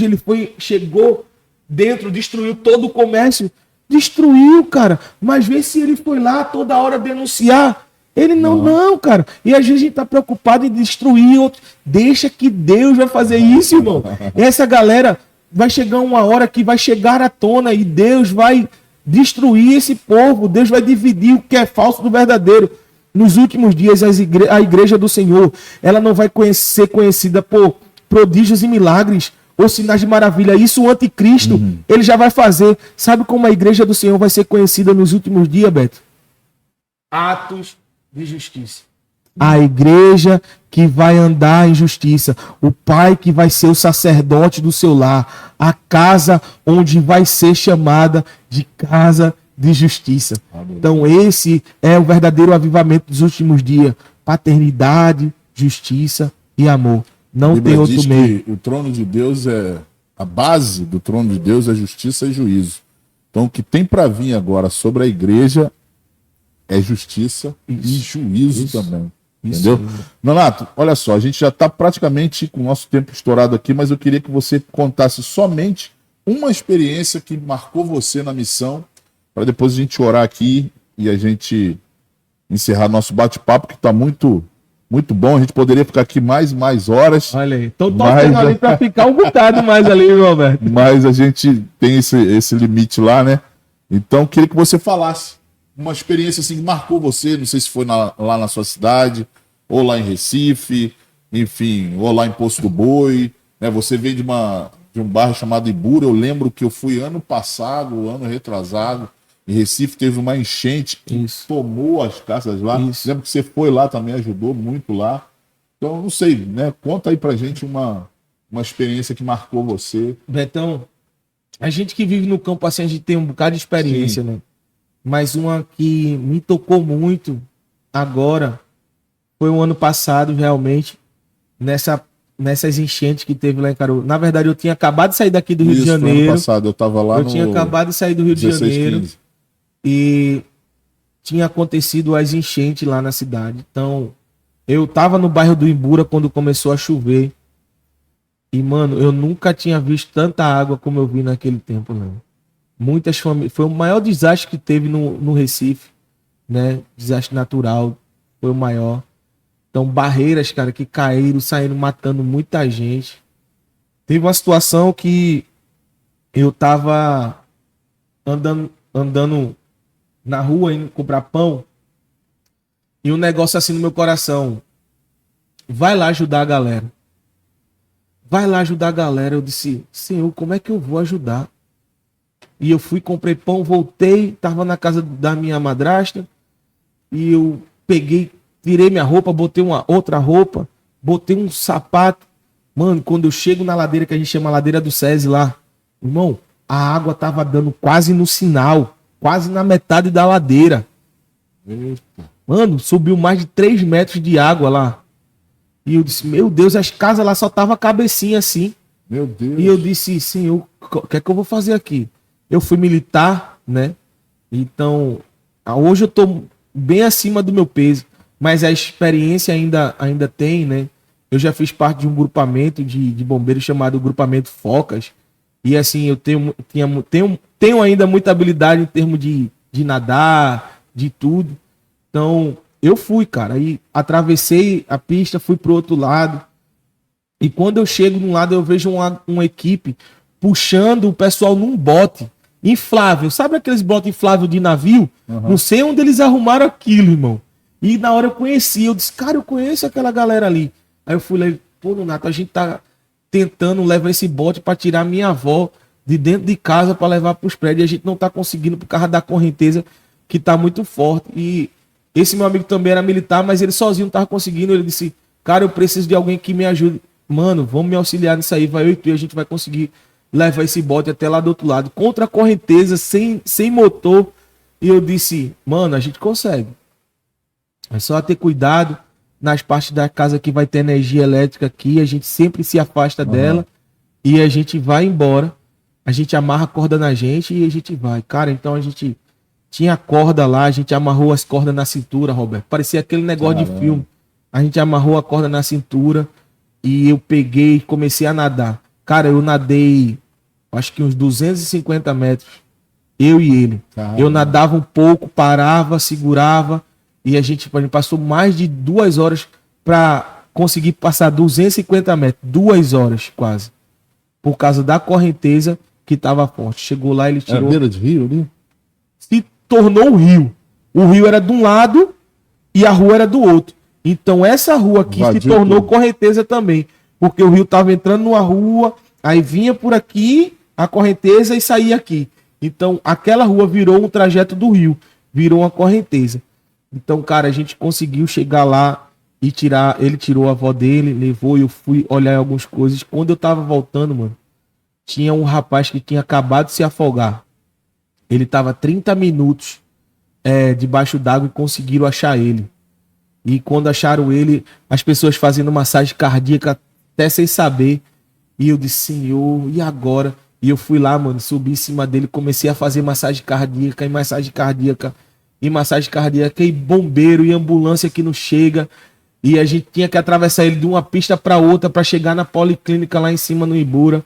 chegou dentro, destruiu todo o comércio. Destruiu, cara. Mas vê se ele foi lá toda hora denunciar. Ele não, cara. E às vezes a gente tá preocupado em destruir outro. Deixa que Deus vai fazer isso, irmão. Essa galera vai chegar uma hora que vai chegar à tona e Deus vai destruir esse povo. Deus vai dividir o que é falso do verdadeiro. Nos últimos dias, a igreja do Senhor, ela não vai ser conhecida por prodígios e milagres ou sinais de maravilha. Isso o anticristo, ele já vai fazer. Sabe como a igreja do Senhor vai ser conhecida nos últimos dias, Beto? Atos de justiça. A igreja que vai andar em justiça, o pai que vai ser o sacerdote do seu lar, a casa onde vai ser chamada de casa de justiça. Amém. Então esse é o verdadeiro avivamento dos últimos dias: paternidade, justiça e amor. Não tem outro meio. O trono de Deus a base do trono de Deus é justiça e juízo. Então o que tem para vir agora sobre a igreja é justiça e juízo também. Entendeu? Nonato, olha só, a gente já está praticamente com o nosso tempo estourado aqui, mas eu queria que você contasse somente uma experiência que marcou você na missão, para depois a gente orar aqui e a gente encerrar nosso bate-papo, que está muito, muito bom. A gente poderia ficar aqui mais horas. Olha aí, estou tocando ali para ficar um bocado mais ali, Roberto. Mas a gente tem esse limite lá, né? Então, eu queria que você falasse uma experiência assim que marcou você, não sei se foi lá na sua cidade, ou lá em Recife, enfim, ou lá em Poço do Boi, né? Você veio de um bairro chamado Ibura. Eu lembro que eu fui ano passado, ano retrasado, em Recife teve uma enchente que tomou as casas lá. Lembro que você foi lá também, ajudou muito lá. Então, não sei, né? Conta aí pra gente uma experiência que marcou você. Betão, a gente que vive no campo assim, a gente tem um bocado de experiência, né? Mas uma que me tocou muito agora foi o ano passado, realmente, nessas enchentes que teve lá em Caruaru. Na verdade, eu tinha acabado de sair daqui do Rio de Janeiro. Ano passado, eu tava lá tinha acabado de sair do Rio de Janeiro. 15. E tinha acontecido as enchentes lá na cidade. Então, eu tava no bairro do Ibura quando começou a chover. E, mano, eu nunca tinha visto tanta água como eu vi naquele tempo, não. Muitas famílias. Foi o maior desastre que teve no Recife, né? Desastre natural. Foi o maior. Então, barreiras, cara, que caíram, saíram matando muita gente. Teve uma situação que eu tava andando na rua, indo comprar pão, e um negócio assim no meu coração. Vai lá ajudar a galera. Vai lá ajudar a galera. Eu disse, Senhor, como é que eu vou ajudar? E eu fui, comprei pão, voltei, tava na casa da minha madrasta, e eu peguei, tirei minha roupa, botei uma outra roupa, botei um sapato. Mano, quando eu chego na ladeira, que a gente chama Ladeira do SESI lá, irmão, a água tava dando quase no sinal, quase na metade da ladeira. Mano, subiu mais de 3 metros de água lá. E eu disse, meu Deus, as casas lá só tava a cabecinha assim. Meu Deus. E eu disse, Senhor, o que é que eu vou fazer aqui? Eu fui militar, né? Então, hoje eu tô bem acima do meu peso, mas a experiência ainda tem, né? Eu já fiz parte de um grupamento de bombeiros chamado Grupamento Focas. E assim, eu tenho ainda muita habilidade em termos de nadar, de tudo. Então, eu fui, cara. Aí atravessei a pista, fui pro outro lado. E quando eu chego num lado, eu vejo uma equipe puxando o pessoal num bote inflável. Sabe aqueles botes infláveis de navio? Uhum. Não sei onde eles arrumaram aquilo, irmão. E na hora eu conheci, eu disse, cara, eu conheço aquela galera ali. Aí eu fui lá e, pô, Nonato, a gente tá tentando levar esse bote para tirar minha avó de dentro de casa para levar para os prédios. E a gente não tá conseguindo por causa da correnteza que tá muito forte. E esse meu amigo também era militar, mas ele sozinho não tava conseguindo. Ele disse, cara, eu preciso de alguém que me ajude. Mano, vamos me auxiliar nisso aí, vai eu e tu, e a gente vai conseguir levar esse bote até lá do outro lado, contra a correnteza, sem motor. E eu disse, mano, a gente consegue. É só ter cuidado nas partes da casa que vai ter energia elétrica aqui, a gente sempre se afasta dela e a gente vai embora. A gente amarra a corda na gente e a gente vai. Cara, então a gente tinha corda lá, a gente amarrou as cordas na cintura, Roberto. Parecia aquele negócio de filme. A gente amarrou a corda na cintura e eu peguei e comecei a nadar. Cara, eu nadei, acho que uns 250 metros, eu e ele. Caramba. Eu nadava um pouco, parava, segurava, e a gente passou mais de 2 horas para conseguir passar 250 metros. 2 horas, quase. Por causa da correnteza que estava forte. Chegou lá, ele tirou... É beira de rio ali? Se tornou um rio. O rio era de um lado e a rua era do outro. Então essa rua aqui se tornou correnteza também. Porque o rio estava entrando numa rua, aí vinha por aqui a correnteza e saía aqui. Então aquela rua virou um trajeto do rio, virou uma correnteza. Então, cara, a gente conseguiu chegar lá e tirar. Ele tirou a avó dele, levou e eu fui olhar algumas coisas. Quando eu tava voltando, mano, tinha um rapaz que tinha acabado de se afogar. Ele tava 30 minutos debaixo d'água e conseguiram achar ele. E quando acharam ele, as pessoas fazendo massagem cardíaca até sem saber. E eu disse, Senhor, e agora? E eu fui lá, mano, subi em cima dele, comecei a fazer massagem cardíaca e massagem cardíaca e massagem cardíaca e bombeiro e ambulância que não chega. E a gente tinha que atravessar ele de uma pista para outra para chegar na policlínica lá em cima no Ibura.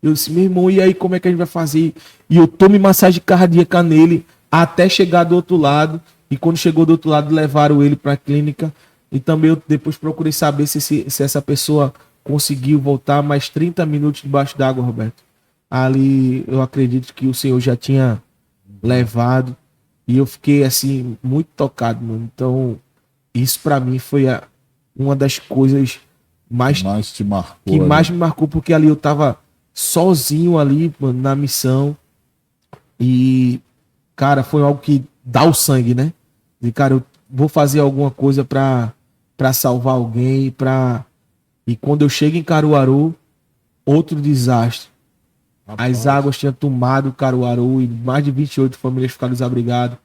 Eu disse, meu irmão, e aí como é que a gente vai fazer? E eu tomo massagem cardíaca nele até chegar do outro lado. E quando chegou do outro lado, levaram ele para a clínica. E também eu depois procurei saber se essa pessoa conseguiu voltar mais 30 minutos debaixo d'água, Roberto. Ali eu acredito que o Senhor já tinha levado. E eu fiquei assim, muito tocado, mano. Então, isso para mim foi uma das coisas mais te marcou, que mais me marcou, porque ali eu tava sozinho ali, mano, na missão. E, cara, foi algo que dá o sangue, né? E, cara, eu vou fazer alguma coisa pra salvar alguém, E quando eu chego em Caruaru, outro desastre. Rapaz. As águas tinham tomado Caruaru e mais de 28 famílias ficaram desabrigadas.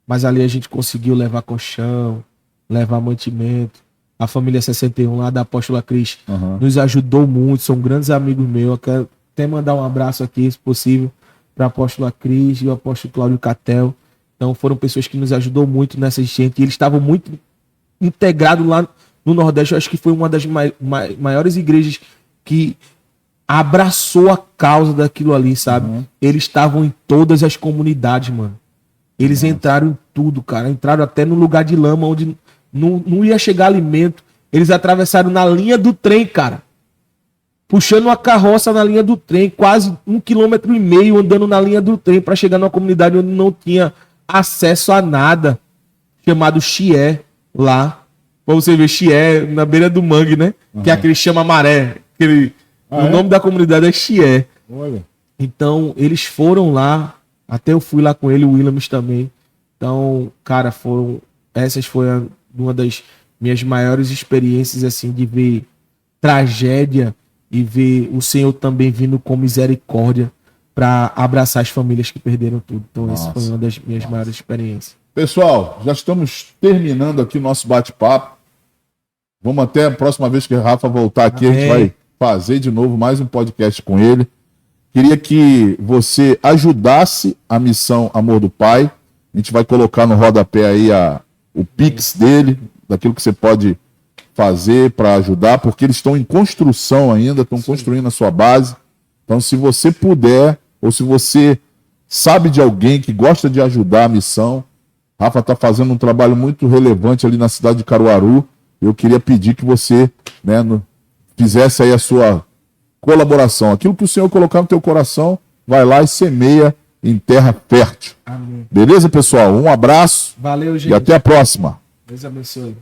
Mas ali a gente conseguiu levar colchão, levar mantimento. A família 61 lá da Apóstola Cris nos ajudou muito, são grandes amigos meus. Eu quero até mandar um abraço aqui, se possível, para a Apóstola Cris e o Apóstolo Cláudio Catel. Então foram pessoas que nos ajudou muito nessa enchente. E eles estavam muito integrados lá no Nordeste. Eu acho que foi uma das maiores igrejas que abraçou a causa daquilo ali, sabe? Eles estavam em todas as comunidades, mano. Eles entraram em tudo, cara. Entraram até no lugar de lama onde não ia chegar alimento. Eles atravessaram na linha do trem, cara. Puxando uma carroça na linha do trem, quase 1,5 km andando na linha do trem para chegar numa comunidade onde não tinha acesso a nada, chamado Chié, lá. Pra você ver, Chié, na beira do mangue, né? Que é aquele chama-maré. O nome da comunidade é Chié. Olha. Então, eles foram lá, até eu fui lá com ele, o Williams também. Então, cara, essas foram uma das minhas maiores experiências, assim, de ver tragédia e ver o Senhor também vindo com misericórdia para abraçar as famílias que perderam tudo. Então, essa foi uma das minhas maiores experiências. Pessoal, já estamos terminando aqui o nosso bate-papo. Vamos até a próxima vez que o Rafa voltar aqui, a gente vai fazer de novo mais um podcast com ele. Queria que você ajudasse a missão Amor do Pai. A gente vai colocar no rodapé aí o Pix dele, daquilo que você pode fazer para ajudar, porque eles estão em construção ainda, estão construindo a sua base. Então, se você puder, ou se você sabe de alguém que gosta de ajudar a missão, Rafa está fazendo um trabalho muito relevante ali na cidade de Caruaru. Eu queria pedir que você, né, fizesse aí a sua colaboração. Aquilo que o Senhor colocar no teu coração, vai lá e semeia em terra fértil. Amém. Beleza, pessoal? Um abraço. Valeu, gente. E até a próxima. Deus abençoe.